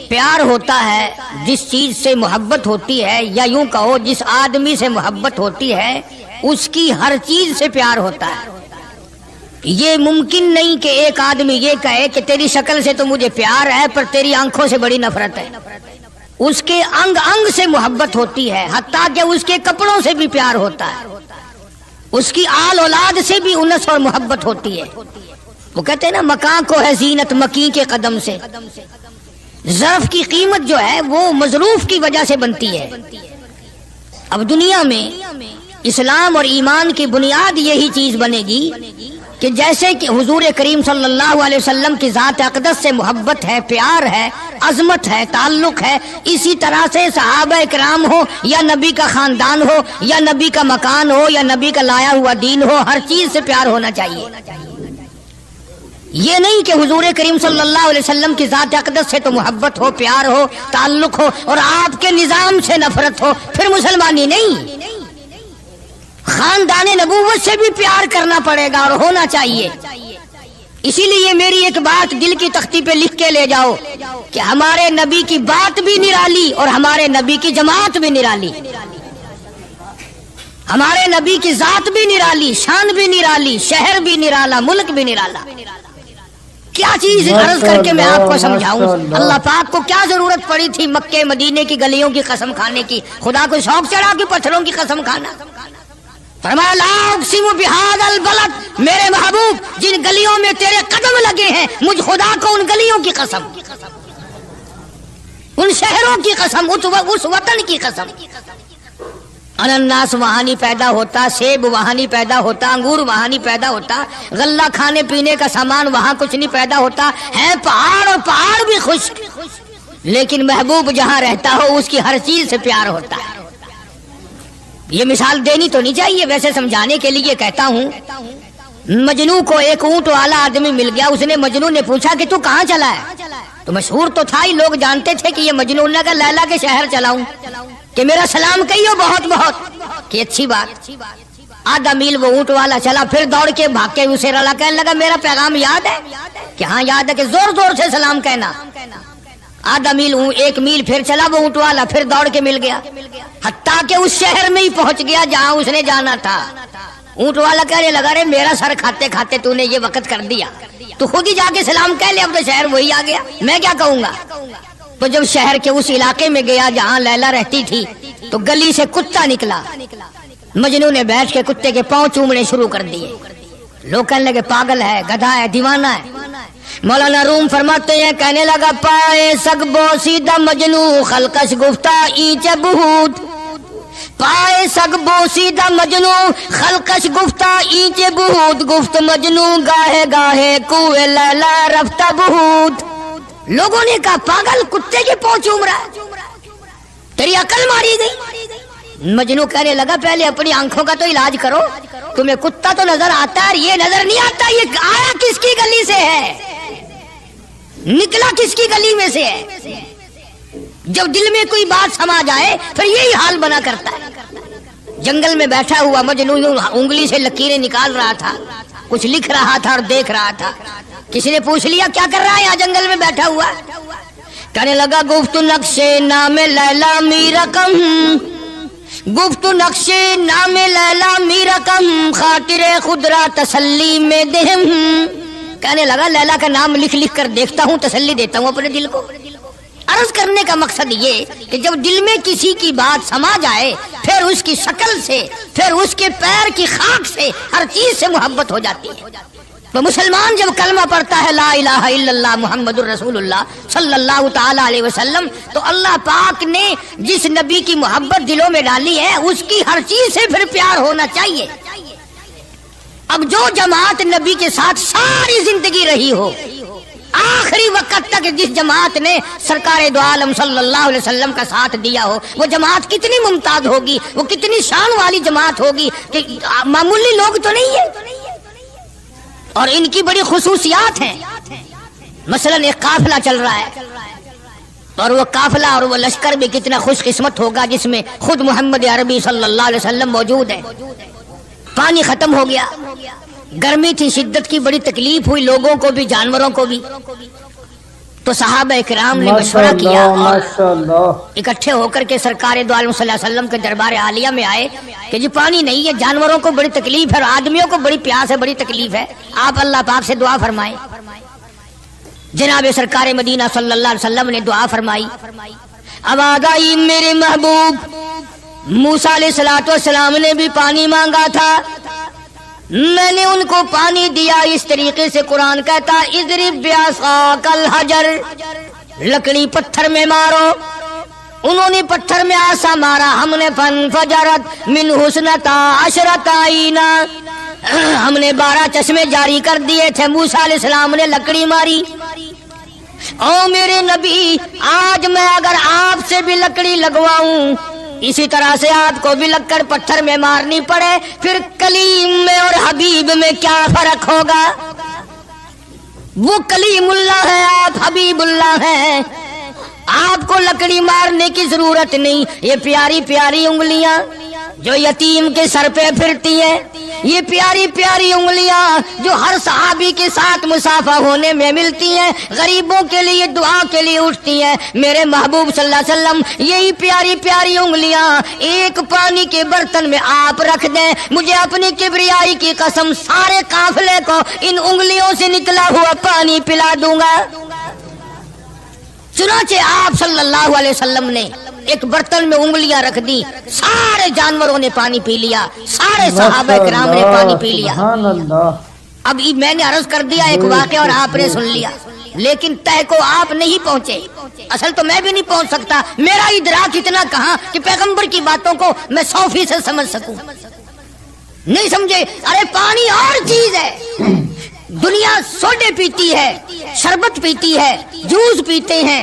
Speaker 1: پیار ہوتا ہے، جس چیز سے محبت ہوتی ہے، یا یوں کہو جس آدمی سے محبت ہوتی ہے اس کی ہر چیز سے پیار ہوتا ہے۔ یہ ممکن نہیں کہ ایک آدمی یہ کہے کہ تیری شکل سے تو مجھے پیار ہے پر تیری آنکھوں سے بڑی نفرت ہے، اس کے انگ انگ سے محبت ہوتی ہے، حتیٰ کہ اس کے کپڑوں سے بھی پیار ہوتا ہے، اس کی آل اولاد سے بھی انس اور محبت ہوتی ہے۔ وہ کہتے ہیں نا مکاں کو ہے زینت مکیں کے قدم سے، ظرف کی قیمت جو ہے وہ مظروف کی وجہ سے بنتی ہے۔ اب دنیا میں اسلام اور ایمان کی بنیاد یہی چیز بنے گی کہ جیسے کہ حضور کریم صلی اللہ علیہ وسلم کی ذات اقدس سے محبت ہے، پیار ہے، عظمت ہے، تعلق ہے، اسی طرح سے صحابہ کرام ہو یا نبی کا خاندان ہو یا نبی کا مکان ہو یا نبی کا لایا ہوا دین ہو، ہر چیز سے پیار ہونا چاہیے۔ یہ نہیں کہ حضور کریم صلی اللہ علیہ وسلم کی ذات اقدس سے تو محبت ہو، پیار ہو، تعلق ہو اور آپ کے نظام سے نفرت ہو، پھر مسلمانی نہیں۔ خاندان نبوت سے بھی پیار کرنا پڑے گا اور ہونا چاہیے۔ اسی لیے میری ایک بات دل کی تختی پہ لکھ کے لے جاؤ کہ ہمارے نبی کی بات بھی نرالی اور ہمارے نبی کی جماعت بھی نرالی، ہمارے نبی کی ذات بھی نرالی، شان بھی نرالی، شہر بھی نرالا، ملک بھی نرالا۔ کیا چیز عرض کر کے میں آپ کو سمجھاؤں؟ اللہ پاک کو کیا ضرورت پڑی تھی مکے مدینے کی گلیوں کی قسم کھانے کی؟ خدا کو شوق چڑھا کہ پتھروں کی قسم کھانا؟ فرمایا لا اقسم بہذا البلد، میرے محبوب جن گلیوں میں تیرے قدم لگے ہیں مجھ خدا کو ان گلیوں کی قسم، ان شہروں کی قسم، اس وطن کی قسم۔ انناس وہاں نہیں پیدا ہوتا، سیب وہاں نہیں پیدا ہوتا، انگور وہاں نہیں پیدا ہوتا، غلہ کھانے پینے کا سامان وہاں کچھ نہیں پیدا ہوتا، ہے پہاڑ اور پہاڑ بھی خشک، لیکن محبوب جہاں رہتا ہو اس کی ہر چیز سے پیار ہوتا ہے۔ یہ مثال دینی تو نہیں چاہیے، ویسے سمجھانے کے لیے کہتا ہوں۔ مجنو کو ایک اونٹ والا آدمی مل گیا، اس نے مجنو نے پوچھا کہ تو کہاں چلا ہے؟ تو مشہور تو تھا ہی، لوگ جانتے تھے کہ یہ مجنون کا لیلا کے شہر چلاؤں کہ میرا سلام کہیو بہت بہت، کہ اچھی بات۔ آدھا میل وہ اونٹ والا چلا، پھر دوڑ کے بھاگ کے اسے رلا، کہنے لگا میرا پیغام یاد ہے؟ کہ ہاں یاد ہے، کہ زور زور سے سلام کہنا۔ آدھا میل 1 میل پھر چلا وہ اونٹ والا، پھر دوڑ کے مل گیا، حتیٰ کہ اس شہر میں ہی پہنچ گیا جہاں اس نے جانا تھا۔ اونٹ والا کہنے لگا رے میرا سر کھاتے کھاتے تو نے یہ وقت کر دیا، تو خود ہی جا کے سلام کہہ لے، اب تو شہر وہی آ گیا، میں کیا کہوں گا۔ تو جب شہر کے اس علاقے میں گیا جہاں لیلا رہتی تھی، تو گلی سے کتا نکلا، مجنون نے بیٹھ کے کتے کے پاؤں چومنے شروع کر دیے۔ لوگ کہنے لگے پاگل ہے، گدھا ہے، دیوانہ ہے۔ مولانا روم فرماتے ہیں، کہنے لگا پائے سگ بوسیدہ مجنو خلقش گفتہ اینچ بہود، پائے سگ بوسیدہ مجنو خلقش گفتہ اینچ بہود، گفت مجنو گاہے گاہے کوئے لیلا رفتہ بہود۔ لوگوں نے کہا پاگل، کتے کے پاؤں چوم رہا ہے، تیری عقل ماری گئی۔ مجنو کہنے لگا پہلے اپنی آنکھوں کا تو علاج کرو، تمہیں کتا تو نظر آتا ہے، یہ نظر نہیں آتا، یہ آیا کس کی گلی سے ہے، نکلا کس کی گلی میں سے ہے۔ جب دل میں کوئی بات سما جائے پھر یہی حال بنا کرتا ہے۔ جنگل میں بیٹھا ہوا مجنو انگلی سے لکیریں نکال رہا تھا، کچھ لکھ رہا تھا اور دیکھ رہا تھا۔ کسی نے پوچھ لیا کیا کر رہا ہے یہاں جنگل میں بیٹھا ہوا؟ کہنے لگا گفت نقشے نام لیلا می رقم، گفت نقشے نام لیلا می رقم، خاطر خود را تسلی میں دہم۔ کہنے لگا لیلا کا نام لکھ لکھ کر دیکھتا ہوں، تسلی دیتا ہوں اپنے دل کو۔ عرض کرنے کا مقصد یہ کہ جب دل میں کسی کی بات سما جائے پھر اس کی شکل سے، پھر اس کے پیر کی خاک سے، ہر چیز سے محبت ہو جاتی ہے۔ تو مسلمان جب کلمہ پڑھتا ہے لا الہ الا اللہ محمد الرسول اللہ صلی اللہ تعالی علیہ وسلم، تو اللہ پاک نے جس نبی کی محبت دلوں میں ڈالی ہے اس کی ہر چیز سے پھر پیار ہونا چاہیے۔ اب جو جماعت نبی کے ساتھ ساری زندگی رہی ہو، آخری وقت تک جس جماعت نے سرکار دو عالم صلی اللہ علیہ وسلم کا ساتھ دیا ہو، وہ جماعت کتنی ممتاز ہوگی، وہ کتنی شان والی جماعت ہوگی کہ معمولی لوگ تو نہیں ہے، اور ان کی بڑی خصوصیات ہیں۔ مثلا ایک قافلہ چل رہا ہے، اور وہ قافلہ اور وہ لشکر بھی کتنا خوش قسمت ہوگا جس میں خود محمد عربی صلی اللہ علیہ وسلم موجود ہے۔ پانی ختم ہو گیا، گرمی تھی، شدت کی بڑی تکلیف ہوئی لوگوں کو بھی جانوروں کو بھی، تو صحابہ کرام نے مشورہ کیا اور اکٹھے ہو کر کے سرکار دو عالم صلی اللہ علیہ وسلم کے دربار عالیہ میں آئے کہ جی پانی نہیں ہے، جانوروں کو بڑی تکلیف ہے اور آدمیوں کو بڑی پیاس ہے، بڑی تکلیف ہے، آپ اللہ پاک سے دعا فرمائیں۔ جناب سرکار مدینہ صلی اللہ علیہ وسلم نے دعا فرمائی۔ آواز آئی میرے محبوب موسیٰ علیہ السلام نے بھی پانی مانگا تھا، میں نے ان کو پانی دیا۔ اس طریقے سے قرآن کہتا اضرب بعصاک الحجر، لکڑی پتھر میں مارو، انہوں نے پتھر میں آسا مارا، ہم نے فانفجرت من حسنتا عشرۃ عینا، ہم نے 12 چشمے جاری کر دیے تھے۔ موسیٰ علیہ السلام نے لکڑی ماری۔ او میرے نبی، آج میں اگر آپ سے بھی لکڑی لگواؤں، اسی طرح سے آپ کو بھی لگ کر پتھر میں مارنی پڑے، پھر کلیم میں اور حبیب میں کیا فرق ہوگا؟ وہ کلیم اللہ ہے، آپ حبیب اللہ ہیں، آپ کو لکڑی مارنے کی ضرورت نہیں۔ یہ پیاری پیاری انگلیاں جو یتیم کے سر پہ پھرتی ہیں، یہ پیاری پیاری انگلیاں جو ہر صحابی کے ساتھ مسافہ ہونے میں ملتی ہیں، غریبوں کے لیے دعا کے لیے اٹھتی ہیں، میرے محبوب صلی اللہ علیہ وسلم یہی پیاری پیاری انگلیاں ایک پانی کے برتن میں آپ رکھ دیں، مجھے اپنی کبریائی کی قسم سارے قافلے کو ان انگلیوں سے نکلا ہوا پانی پلا دوں گا۔ چنانچہ آپ صلی اللہ علیہ وسلم نے ایک برتن میں انگلیاں رکھ دی، سارے جانوروں نے پانی پی لیا، سارے صحابہ کرام نے پانی پی لیا۔ اب میں نے عرض کر دیا ایک واقعہ اور آپ نے سن لیا، لیکن تہ کو آپ نہیں پہنچے، اصل تو میں بھی نہیں پہنچ سکتا، میرا ادراک اتنا کہاں کہ پیغمبر کی باتوں کو میں 100% سمجھ سکوں، نہیں سمجھے۔ ارے پانی اور چیز ہے، دنیا سوڈے پیتی ہے، شربت پیتی ہے، جوس پیتے ہیں،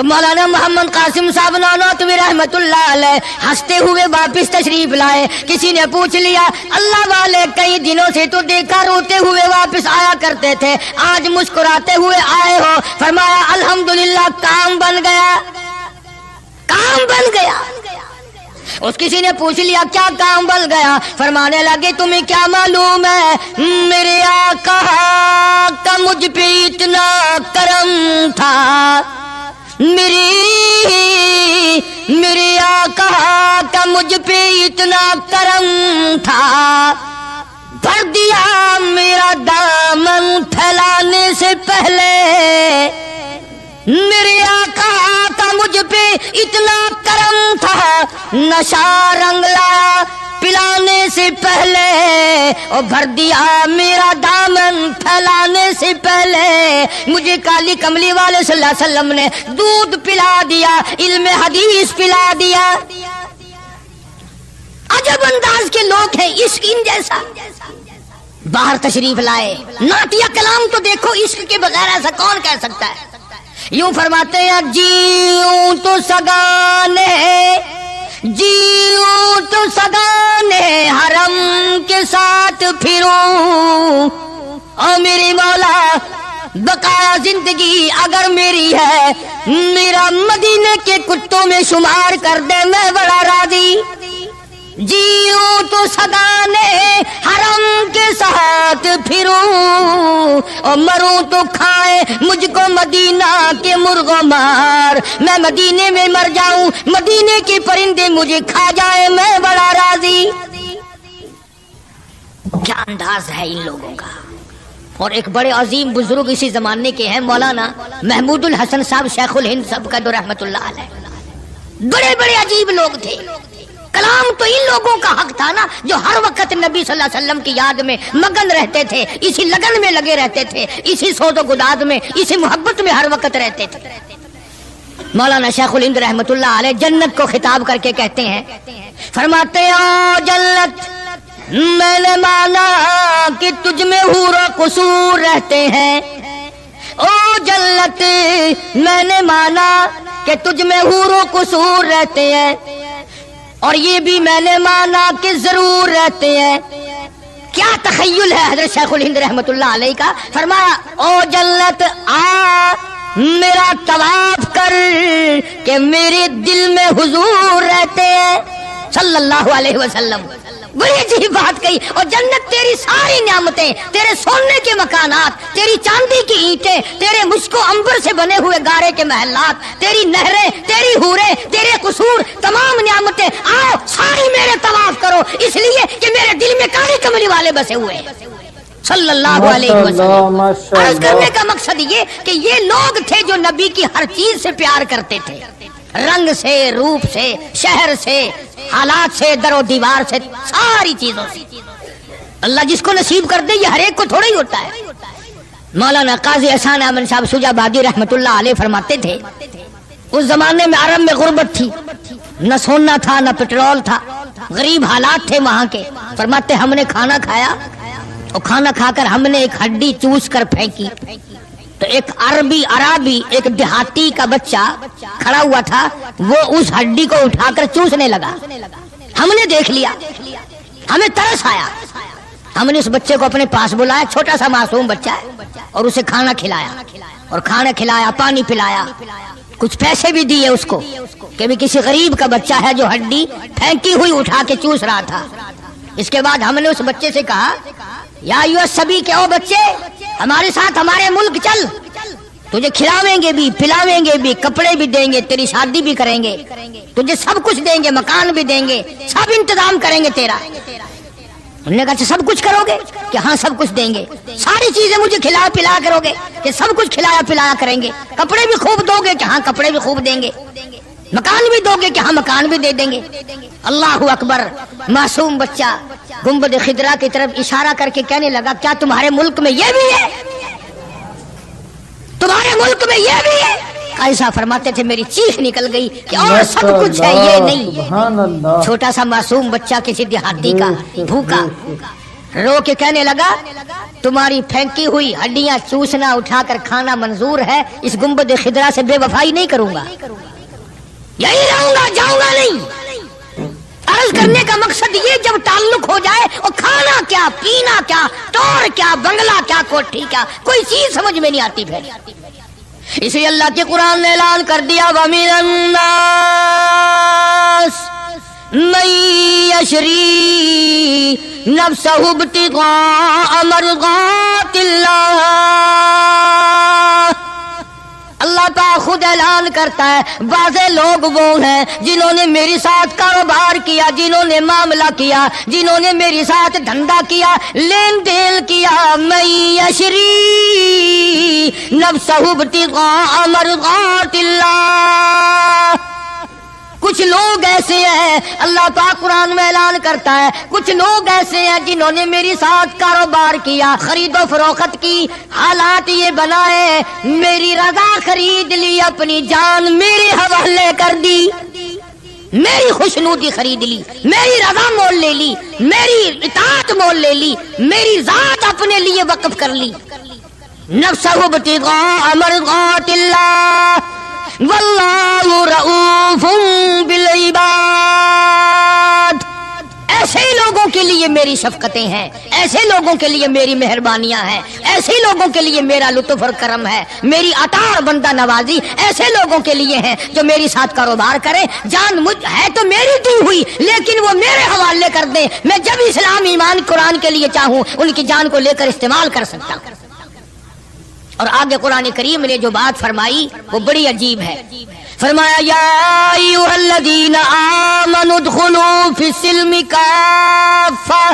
Speaker 1: تو مولانا محمد قاسم صاحب نانوتوی رحمتullah علیہ ہنستے ہوئے واپس تشریف لائے. کسی نے پوچھ لیا اللہ والے کئی دنوں سے تو دیکھا روتے ہوئے واپس آیا کرتے تھے, آج مسکراتے ہوئے آئے ہو. فرمایا الحمدللہ کام بن گیا, کام بن گیا. اس کسی نے پوچھ لیا کیا کام بن گیا؟ فرمانے لگے تمہیں کیا معلوم ہے میرے آقا کا مجھ پہ اتنا کرم تھا, میرے آقا کا مجھ پہ اتنا کرم تھا, بھر دیا میرا دامن پھیلانے سے پہلے. میرے آقا کا مجھ پہ اتنا کرم تھا, نشہ رنگ لایا پلانے سے پہلے, اور بھر دیا میرا دامن پھیلانے سے پہلے. مجھے کالی کملی والے صلی اللہ علیہ وسلم نے دودھ پلا دیا, علم حدیث پلا دیا. عجب انداز کے لوگ ہیں, عشق ان جیسا. باہر تشریف لائے, نعتیہ کلام تو دیکھو, عشق کے بغیر ایسا کون کہہ سکتا ہے. یوں فرماتے ہیں جیوں تو سگانے, جیوں تو سگانے حرم کے ساتھ پھروں, او میری مولا بقایا زندگی اگر میری ہے, میرا مدینے کے کتوں میں شمار کر دے, میں بڑا راضی. جیوں تو سگانے حرم کے ساتھ پھروں, اور مروں تو کھائے مجھ کو مدینہ کے مرغ و مار. میں مدینے میں مر جاؤں, مدینے کے پرندے مجھے کھا جائے, میں بڑا راضی. کیا انداز ہے ان لوگوں کا. اور ایک بڑے عظیم بزرگ اسی زمانے کے ہیں, مولانا محمود الحسن صاحب شیخ الہند سب کا رحمتullah علیہ. بڑے بڑے عجیب لوگ تھے. کلام تو ان لوگوں کا حق تھا نا جو ہر وقت نبی صلی اللہ علیہ وسلم کی یاد میں مگن رہتے تھے, اسی لگن میں لگے رہتے تھے, اسی سوز و گداد میں, اسی محبت میں ہر وقت رہتے تھے. مولانا شیخ الہند رحمتullah علیہ جنت کو خطاب کر کے کہتے ہیں, فرماتے ہیں جنت میں نے مانا کہ تجھ میں حور و قصور رہتے ہیں. او جنت میں نے مانا کہ تجھ میں حور و قصور رہتے ہیں, اور یہ بھی میں نے مانا کہ ضرور رہتے ہیں. کیا تخیل ہے حضرت شیخ الہند رحمتullah علیہ کا. فرمایا او جنت آ میرا طواف کر کہ میرے دل میں حضور رہتے ہیں صلی اللہ علیہ وسلم. بڑی عجیب بات کہی. اور جنت تیری ساری نعمتیں, تیرے سونے کے مکانات, تیری چاندی کی اینٹیں, تیرے مشک و عنبر سے بنے ہوئے گارے کے محلات, تیری نہریں, تیری حوریں, تیرے قصور, تمام نعمتیں, آؤ ساری میرے طواف کرو, اس لیے کہ میرے دل میں کالی کملی والے بسے ہوئے ہیں صلی اللہ علیہ وسلم. عرض کرنے کا مقصد یہ کہ یہ لوگ تھے جو نبی کی ہر چیز سے پیار کرتے تھے, رنگ سے, روپ سے, شہر سے, حالات سے, در و دیوار سے, ساری چیزوں سے. اللہ جس کو نصیب کر دے یہ ہر ایک کو تھوڑا ہی ہوتا ہے. مولانا قاضی احسان احمد صاحب شجاع آبادی رحمتullah علیہ فرماتے تھے اس زمانے میں عرب میں غربت تھی, نہ سونا تھا نہ پٹرول تھا, غریب حالات تھے وہاں کے. فرماتے ہم نے کھانا کھایا, اور کھانا کھا کر ہم نے ایک ہڈی چوس کر پھینکی, تو ایک عربی ایک دیہاتی کا بچہ کھڑا ہوا تھا, وہ اس ہڈی کو اٹھا کر چوسنے لگا. ہم نے دیکھ لیا, ہمیں ترس آیا, ہم نے اس بچے کو اپنے پاس بلایا, چھوٹا سا معصوم بچہ ہے, اور اسے کھانا کھلایا, پانی پلایا, کچھ پیسے بھی دیے اس کو کہ بھی کسی غریب کا بچہ ہے جو ہڈی پھینکی ہوئی اٹھا کے چوس رہا تھا. اس کے بعد ہم نے اس بچے سے کہا یا ایھا الصبی کہ او بچے ہمارے ساتھ ہمارے ملک چل, تجھے کھلاویں گے بھی, پلاویں گے بھی, کپڑے بھی دیں گے, تیری شادی بھی کریں گے, تجھے سب کچھ دیں گے, مکان بھی دیں گے, سب انتظام کریں گے تیرا. انہوں نے کہا سب کچھ کرو گے کہ ہاں سب کچھ دیں گے, ساری چیزیں مجھے کھلا پلا کرو گے کہ سب کچھ کھلایا پلایا کریں گے, کپڑے بھی خوب دو گے کہ ہاں کپڑے بھی خوب دیں گے, مکان بھی دو گے کہ ہاں مکان بھی دے دیں گے. اللہ اکبر. معصوم بچہ گنبد خضرا کی طرف اشارہ کر کے کہنے لگا کیا تمہارے ملک میں یہ بھی ہے, تمہارے ملک میں یہ بھی ہے؟ ایسا فرماتے تھے میری چیخ نکل گئی کہ اور سب کچھ ہے یہ نہیں. چھوٹا سا معصوم بچہ کسی دیہاتی کا بھوکا رو کے کہنے لگا تمہاری پھینکی ہوئی ہڈیاں چوسنا اٹھا کر کھانا منظور ہے، اس گنبد خضرا سے بے وفائی نہیں کروں گا، یہی رہوں گا، جاؤں گا نہیں۔ عرض کرنے کا مقصد یہ جب تعلق ہو جائے اور کھانا کیا، پینا کیا، ٹور کیا، بنگلہ کیا، کوٹھی کیا، کوئی چیز سمجھ میں نہیں آتی پھر۔ اس لیے اللہ کے قرآن نے اعلان کر دیا وَمِنَ النَّاسِ مَن يَشْرِي نَفْسَهُ ابْتِغَاءَ مَرْضَاتِ اللَّهِ۔ اللہ تعالیٰ خود اعلان کرتا ہے بعض لوگ وہ ہیں جنہوں نے میرے ساتھ کاروبار کیا، جنہوں نے معاملہ کیا، جنہوں نے میرے ساتھ دھندا کیا، لین دین کیا، من یشری نفسہ ابتغاء مرضات اللہ۔ کچھ لوگ ایسے ہیں، اللہ پاک قرآن میں اعلان کرتا ہے کچھ لوگ ایسے ہیں جنہوں نے میری ساتھ کاروبار کیا، خرید و فروخت کی، حالات یہ بنائے، میری رضا خرید لی، اپنی جان میرے حوالے کر دی، میری خوشنودی خرید لی، میری رضا مول لے لی، میری اطاعت مول لے لی، میری ذات اپنے لیے وقف کر لی۔ نفسہ ابتغاء مرضات اللہ واللہ رؤوف بالعباد۔ ایسے لوگوں کے لیے میری شفقتیں ہیں، ایسے لوگوں کے لیے میری مہربانیاں ہیں، ایسے لوگوں کے لیے میرا لطف اور کرم ہے، میری عطا اور بندہ نوازی ایسے لوگوں کے لیے ہیں جو میری ساتھ کاروبار کریں، جان مجھ ہے تو میری دی ہوئی لیکن وہ میرے حوالے کر دیں، میں جب اسلام ایمان قرآن کے لیے چاہوں ان کی جان کو لے کر استعمال کر سکتا ہوں۔ اور آگے قرآن کریم نے جو بات فرمائی وہ بڑی عجیب ہے، فرمایا یا ایھا الذین آمنوا ادخلوا فی السلم کافہ،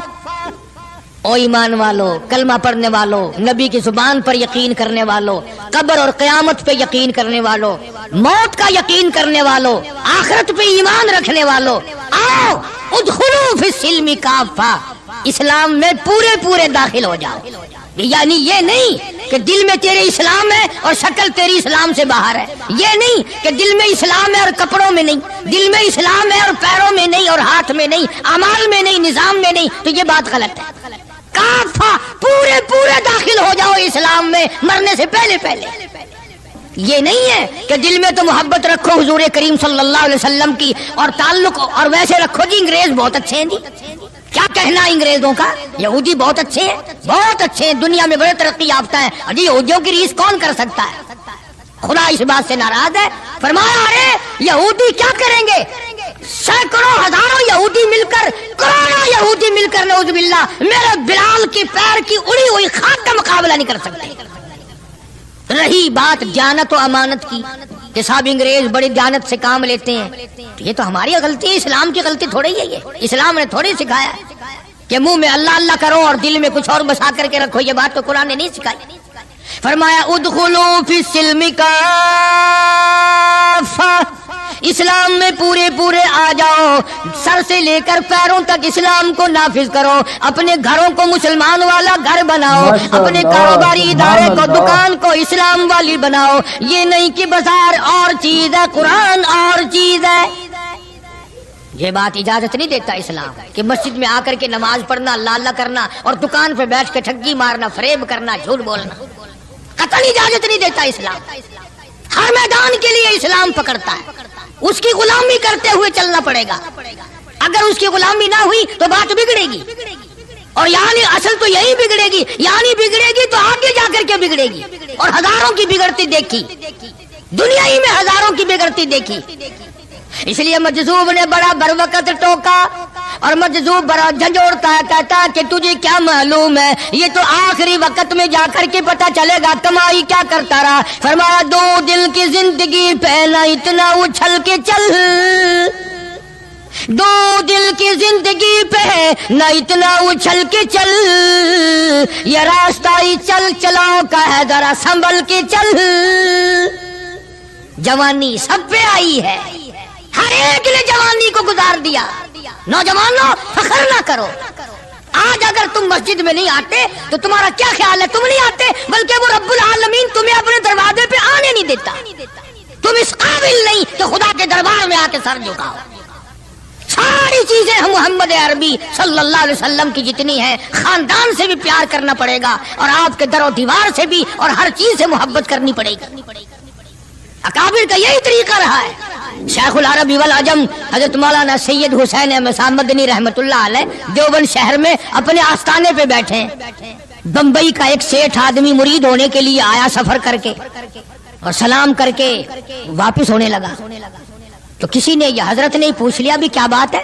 Speaker 1: او ایمان والو، کلمہ پڑھنے والو، نبی کی زبان پر یقین کرنے والو، قبر اور قیامت پہ یقین کرنے والو، موت کا یقین کرنے والو، آخرت پہ ایمان رکھنے والو، آؤ ادخلوا فی السلم کافہ، اسلام میں پورے پورے داخل ہو جاؤ۔ یعنی یہ نہیں کہ دل میں تیرے اسلام ہے اور شکل تیری اسلام سے باہر ہے، یہ نہیں کہ دل میں اسلام ہے اور کپڑوں میں نہیں، دل میں اسلام ہے اور پیروں میں نہیں اور ہاتھ میں نہیں، اعمال میں نہیں، نظام میں نہیں، تو یہ بات غلط ہے۔ کافہ پورے پورے داخل ہو جاؤ اسلام میں مرنے سے پہلے پہلے۔ یہ نہیں ہے کہ دل میں تو محبت رکھو حضور کریم صلی اللہ علیہ وسلم کی اور تعلق، اور ویسے رکھو جی انگریز بہت اچھے ہیں جی، کیا کہنا انگریزوں کا، یہودی بہت اچھے ہیں، بہت اچھے ہیں، دنیا میں بڑے ترقی یافتہ ہیں، جی یہودیوں کی ریس کون کر سکتا ہے؟ خدا اس بات سے ناراض ہے، فرمایا ارے یہودی کیا کریں گے، سینکڑوں ہزاروں یہودی مل کر، کروڑوں یہودی مل کر نعوذ باللہ میرے بلال کی پیر کی اڑی ہوئی خاک کا مقابلہ نہیں کر سکتے۔ رہی بات دیانت و امانت کی کہ صاحب انگریز بڑی دیانت سے کام لیتے ہیں، تو یہ تو ہماری غلطی ہے، اسلام کی غلطی تھوڑی ہے، یہ اسلام نے تھوڑی سکھایا ہے کہ منہ میں اللہ اللہ کرو اور دل میں کچھ اور بسا کر کے رکھو، یہ بات تو قرآن نے نہیں سکھائی۔ فرمایا ادخلوا فی السلم کافہ، اسلام میں پورے پورے آ جاؤ، سر سے لے کر پیروں تک اسلام کو نافذ کرو، اپنے گھروں کو مسلمان والا گھر بناؤ، اپنے کاروباری ادارے کو، دکان کو اسلام والی بناؤ، یہ نہیں کہ بازار اور چیز ہے، قرآن اور چیز ہے۔ یہ بات اجازت نہیں دیتا اسلام کہ مسجد میں آ کر کے نماز پڑھنا، اللہ اللہ کرنا اور دکان پہ بیٹھ کے ٹھگی مارنا، فریب کرنا، جھوٹ بولنا، قطعاً اجازت نہیں دیتا اسلام۔ ہر میدان کے لیے اسلام پکڑتا ہے، اس کی غلامی کرتے ہوئے چلنا پڑے گا، اگر اس کی غلامی نہ ہوئی تو بات بگڑے گی، اور یعنی اصل تو یہی بگڑے گی، یعنی بگڑے گی تو آگے جا کر کے بگڑے گی، اور ہزاروں کی بگڑتی دیکھی، دنیا ہی میں ہزاروں کی بگڑتی دیکھی۔ اس لیے مجذوب نے بڑا بر وقت ٹوکا، اور مجذوب بڑا جھنجھوڑتا ہے، کہتا کہ تجھے کیا معلوم ہے، یہ تو آخری وقت میں جا کر کے پتہ چلے گا کمائی کیا کرتا رہا۔ فرمایا دو دل کی زندگی پہ نہ اتنا اچھل کے چل، دو دل کی زندگی پہ نہ اتنا اچھل کے چل، یہ راستہ ہی چل چلاؤ کا ہے ذرا سنبھل کے چل۔ جوانی سب پہ آئی ہے، ہر ایک نے جوانی کو گزار دیا۔ نوجوانوں فخر نہ کرو، آج اگر تم مسجد میں نہیں آتے تو تمہارا کیا خیال ہے، تم نہیں آتے بلکہ وہ رب العالمین تمہیں اپنے دروازے پہ آنے نہیں دیتا، تم اس قابل نہیں کہ خدا کے دربار میں آ کے سر جھکاؤ۔ ساری ساری چیزیں ہم محمد عربی صلی اللہ علیہ وسلم کی جتنی ہیں، خاندان سے بھی پیار کرنا پڑے گا اور آپ کے در و دیوار سے بھی اور ہر چیز سے محبت کرنی پڑے گی۔ اکابر کا یہی طریقہ رہا ہے۔ شیخ العربی والعجم حضرت مولانا سید حسین احمد صاحب مدنی رحمۃ اللہ علیہ دیوبند شہر میں اپنے آستانے پہ بیٹھے ہیں۔ بمبئی کا ایک سیٹھ آدمی مرید ہونے کے لیے آیا سفر کر کے اور سلام کر کے واپس ہونے لگا، تو کسی نے یہ حضرت نے پوچھ لیا بھی کیا بات ہے؟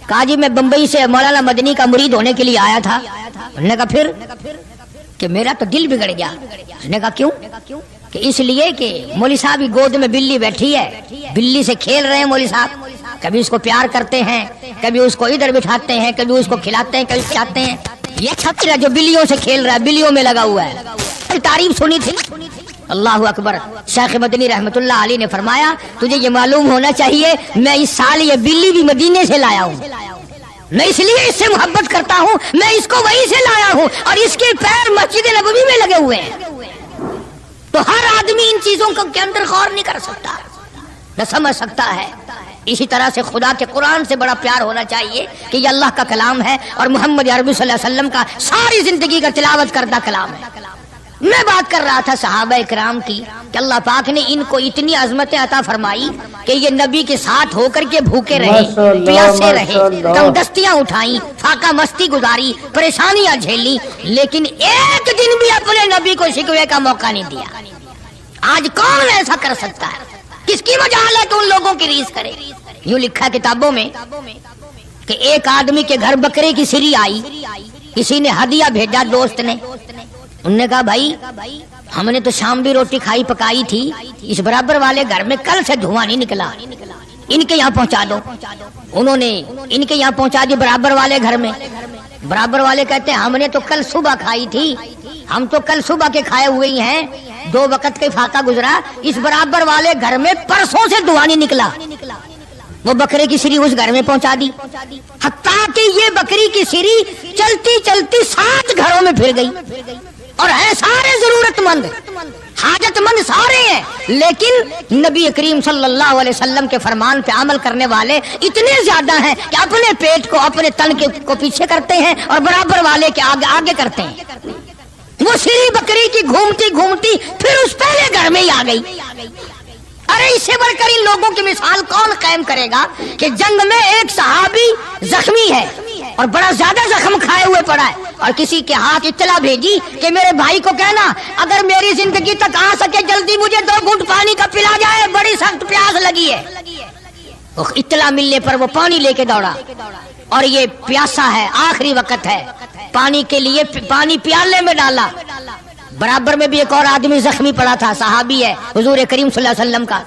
Speaker 1: کہا جی میں بمبئی سے مولانا مدنی کا مرید ہونے کے لیے آیا تھا۔ انہوں نے کہا پھر؟ کہ میرا تو دل بگڑ گیا۔ اس نے کہا کیوں؟ کہ اس لیے کہ مولوی صاحب کی گود میں بلی بیٹھی ہے، بلی سے کھیل رہے ہیں مولوی صاحب، کبھی اس کو پیار کرتے ہیں، کبھی اس کو ادھر بٹھاتے ہیں، کبھی اس کو کھلاتے ہیں، کبھی کھلاتے ہیں۔ یہ چھترا جو بلیوں سے کھیل رہا ہے، بلیوں میں لگا ہوا ہے۔ تعریف سنی تھی، اللہ اکبر۔ شیخ مدنی رحمت اللہ علیہ نے فرمایا تجھے یہ معلوم ہونا چاہیے میں اس سال یہ بلی بھی مدینے سے لایا ہوں، میں اس لیے اس سے محبت کرتا ہوں، میں اس کو وہیں سے لایا ہوں اور اس کے پیر مسجد نبوی میں لگے ہوئے ہیں۔ تو ہر آدمی ان چیزوں کے اندر غور نہیں کر سکتا، نہ سمجھ سکتا ہے۔ اسی طرح سے خدا کے قرآن سے بڑا پیار ہونا چاہیے کہ یہ اللہ کا کلام ہے اور محمد عربی صلی اللہ علیہ وسلم کا ساری زندگی کا تلاوت کردہ کلام ہے۔ میں بات کر رہا تھا صحابہ کرام کی کہ اللہ پاک نے ان کو اتنی عظمتیں عطا فرمائی کہ یہ نبی کے ساتھ ہو کر کے بھوکے رہے، پیاسے رہے، تنگ دستیاں اٹھائیں، فاقہ مستی گزاری، پریشانیاں جھیلی، لیکن ایک دن بھی اپنے نبی کو شکوے کا موقع نہیں دیا۔ آج کون ایسا کر سکتا ہے؟ کس کی مجال ہے کہ ان لوگوں کی ریس کرے؟ یوں لکھا کتابوں میں کہ ایک آدمی کے گھر بکرے کی سری آئی، کسی نے ہدیہ بھیجا دوست نے، انہوں نے کہا بھائی ہم نے تو شام بھی روٹی کھائی پکائی تھی، اس برابر والے گھر میں کل سے دھواں نہیں نکلا، ان کے یہاں پہنچا دو۔ انہوں نے ان کے یہاں پہنچا دی برابر والے گھر میں۔ برابر والے کہتے ہیں ہم نے تو کل صبح کھائی تھی، ہم تو کل صبح کے کھائے ہوئے ہی ہیں، 2 وقت کے فاقہ گزرا، اس برابر والے گھر میں پرسوں سے دھواں نہیں نکلا۔ وہ بکرے کی سری اس گھر میں پہنچا دی، حتیٰ کہ یہ بکری کی سری چلتی چلتی 7 گھروں میں پھر گئی، اور ہیں سارے ضرورت مند، حاجت مند سارے ہیں، لیکن نبی کریم صلی اللہ علیہ وسلم کے فرمان پہ عمل کرنے والے اتنے زیادہ ہیں کہ اپنے پیٹ کو اپنے تن کو پیچھے کرتے ہیں اور برابر والے کے آگے آگے کرتے ہیں۔ وہ سری بکری کی گھومتی گھومتی پھر اس پہلے گھر میں ہی آ گئی۔ ارے اس سے بڑھ کر ان لوگوں کی مثال کون قائم کرے گا کہ جنگ میں ایک صحابی زخمی ہے اور بڑا زیادہ زخم کھائے ہوئے پڑا ہے، اور کسی کے ہاتھ اطلاع بھیجی کہ میرے بھائی کو کہنا اگر میری زندگی تک آ سکے جلدی مجھے 2 گھونٹ پانی کا پلا جائے، بڑی سخت پیاس لگی ہے۔ اطلاع ملنے پر وہ پانی لے کے دوڑا، اور یہ پیاسا ہے، آخری وقت ہے، پانی کے لیے پانی پیالے میں ڈالا۔ برابر میں بھی ایک اور آدمی زخمی پڑا تھا، صحابی ہے حضور کریم صلی اللہ علیہ وسلم کا،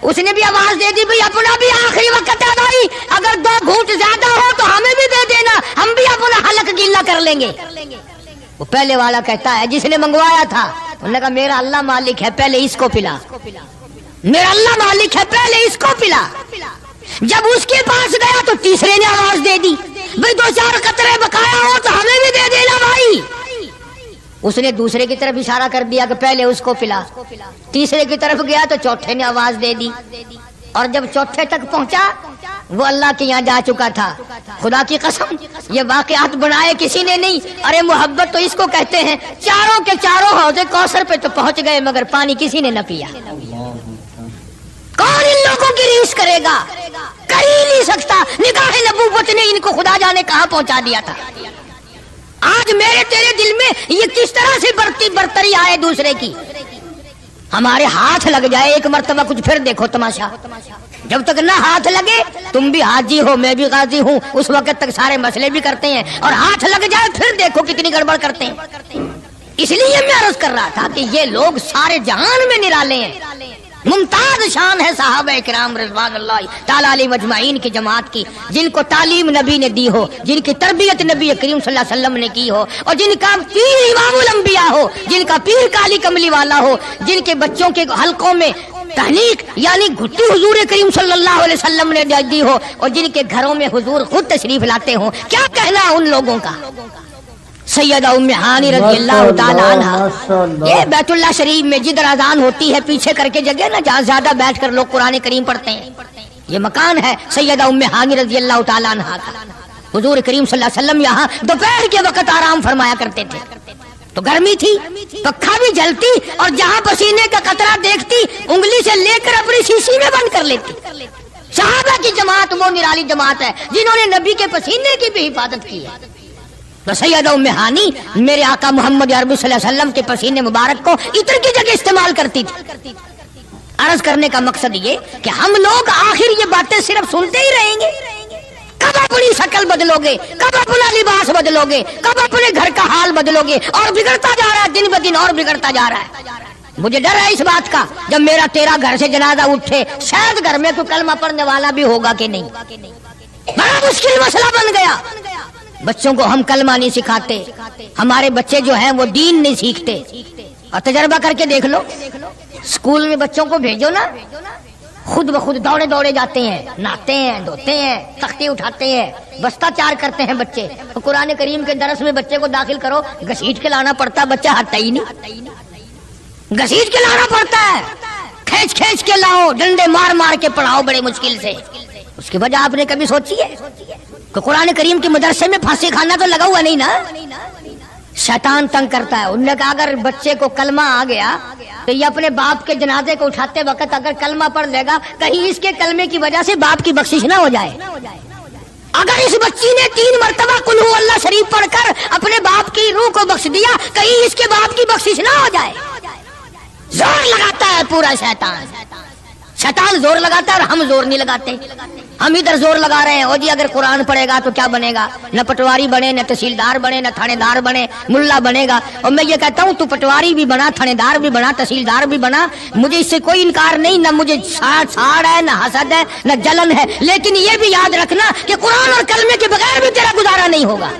Speaker 1: اس نے بھی آواز دے دی بھئی اپنا بھی آخری وقت ہے بھائی، اگر 2 گھونٹ زیادہ ہو تو ہمیں بھی دے دینا، ہم بھی اپنا حلق گیلا کر لیں گے۔ وہ پہلے والا کہتا ہے جس نے منگوایا تھا، انہوں نے کہا میرا اللہ مالک ہے، پہلے اس کو پلا، میرا اللہ مالک ہے، پہلے اس کو پلا۔ جب اس کے پاس گیا تو تیسرے نے آواز دے دی بھئی 2-4 قطرے بقایا ہو تو ہمیں بھی دے دینا بھائی۔ اس نے دوسرے کی طرف اشارہ کر دیا کہ پہلے اس کو پلا، تیسرے کی طرف گیا تو چوتھے نے آواز دے دی، اور جب چوتھے تک پہنچا وہ اللہ کے یہاں جا چکا تھا۔ خدا کی قسم یہ واقعات بنائے کسی نے نہیں، ارے محبت تو اس کو کہتے ہیں۔ چاروں کے چاروں حوض کوثر پہ تو پہنچ گئے مگر پانی کسی نے نہ پیا۔ کون ان لوگوں کی ریس کرے گا؟ کر ہی نہیں سکتا۔ نگاہ نبوت نے ان کو خدا جانے کہاں پہنچا دیا تھا۔ آج میرے تیرے دل میں یہ کس طرح سے برتری آئے دوسرے کی۔ ہمارے ہاتھ لگ جائے ایک مرتبہ کچھ پھر دیکھو تماشا، جب تک نہ ہاتھ لگے تم بھی حاجی ہو میں بھی غازی ہوں، اس وقت تک سارے مسئلے بھی کرتے ہیں، اور ہاتھ لگ جائے پھر دیکھو کتنی گڑبڑ کرتے ہیں۔ اس لیے میں عرض کر رہا تھا کہ یہ لوگ سارے جہان میں نرالے ہیں، ممتاز شان ہے صحابہ کرام رضوان اللہ تعالی علیہم اجمعین کی جماعت کی، جن کو تعلیم نبی نے دی ہو، جن کی تربیت نبی کریم صلی اللہ علیہ وسلم نے کی ہو، اور جن کا پیر امام الانبیاء ہو، جن کا پیر کالی کملی والا ہو، جن کے بچوں کے حلقوں میں تحنیک یعنی گھٹی حضور کریم صلی اللہ علیہ وسلم نے دی ہو، اور جن کے گھروں میں حضور خود تشریف لاتے ہوں۔ کیا کہنا ان لوگوں کا؟ سیدہ ام ہانی رضی اللہ تعالی عنہ، یہ بیت اللہ شریف میں جدھر اذان ہوتی ہے پیچھے کر کے جگہ نا جہاں زیادہ بیٹھ کر لوگ قرآن کریم پڑھتے ہیں، یہ مکان ہے سیدہ ام ہانی رضی اللہ تعالیٰ عنہا کا. حضور کریم صلی اللہ علیہ وسلم یہاں دوپہر کے وقت آرام فرمایا کرتے تھے. تو گرمی تھی، پکھا بھی جلتی اور جہاں پسینے کا قطرہ دیکھتی انگلی سے لے کر اپنی شیشی میں بند کر لیتی. صحابہ کی جماعت وہ نرالی جماعت ہے جنہوں نے نبی کے پسینے کی بھی حفاظت کی ہے. تو سیدہ ام ہانی میرے آقا محمد عربی صلی اللہ علیہ وسلم کے پسینے مبارک کو عطر کی جگہ استعمال کرتی تھی. عرض کرنے کا مقصد یہ کہ ہم لوگ آخر یہ باتیں صرف سنتے ہی رہیں گے؟ کب اپنی شکل بدلو گے؟ کب اپنا لباس بدلو گے؟ کب اپنے گھر کا حال بدلو گے؟ اور بگڑتا جا رہا ہے، دن بدن اور بگڑتا جا رہا ہے. مجھے ڈر ہے اس بات کا جب میرا تیرا گھر سے جنازہ اٹھے شاید گھر میں کوئی کلمہ پڑھنے والا بھی ہوگا کہ نہیں. بڑا مشکل مسئلہ بن گیا. بچوں کو ہم کلمہ نہیں سکھاتے، ہمارے بچے جو ہیں وہ دین نہیں سیکھتے. اور تجربہ کر کے دیکھ لو، اسکول میں بچوں کو بھیجو نا، خود بخود دوڑے دوڑے جاتے ہیں، نہاتے ہیں، دھوتے ہیں، تختی اٹھاتے ہیں، بستہ چار کرتے ہیں بچے. قرآن کریم کے درس میں بچے کو داخل کرو، گھسیٹ کے لانا پڑتا ہے، بچہ ہٹتا ہی نہیں. گھسیٹ کے لانا پڑتا ہے، کھینچ کھینچ کے لاؤ، ڈنڈے مار مار کے پڑھاؤ بڑے مشکل سے. اس کی وجہ آپ نے کبھی سوچی ہے کہ قرآن کریم کے مدرسے میں پھانسی کھانا تو لگا ہوا نہیں نا؟ شیطان تنگ کرتا ہے. انہوں نے کہا اگر بچے کو کلمہ آ گیا تو یہ اپنے باپ کے جنازے کو اٹھاتے وقت اگر کلمہ پڑھ لے گا کہیں اس کے کلمے کی وجہ سے باپ کی بخشش نہ ہو جائے. اگر اس بچی نے 3 مرتبہ قل ہو اللہ شریف پڑھ کر اپنے باپ کی روح کو بخش دیا کہیں اس کے باپ کی بخشش نہ ہو جائے. زور لگاتا ہے پورا شیطان. شیطان زور لگاتا ہے اور ہم زور نہیں لگاتے. ہم ادھر زور لگا رہے ہیں او جی اگر قرآن پڑھے گا تو کیا بنے گا؟ نہ پٹواری بنے، نہ تحصیلدار بنے، نہ تھانے دار بنے، ملا بنے گا. اور میں یہ کہتا ہوں تو پٹواری بھی بنا، تھانے دار بھی بنا، تحصیلدار بھی بنا، مجھے اس سے کوئی انکار نہیں. نہ مجھے ساڑ ہے، نہ حسد ہے، نہ جلن ہے، لیکن یہ بھی یاد رکھنا کہ قرآن اور کلمے کے بغیر بھی تیرا گزارا نہیں ہوگا.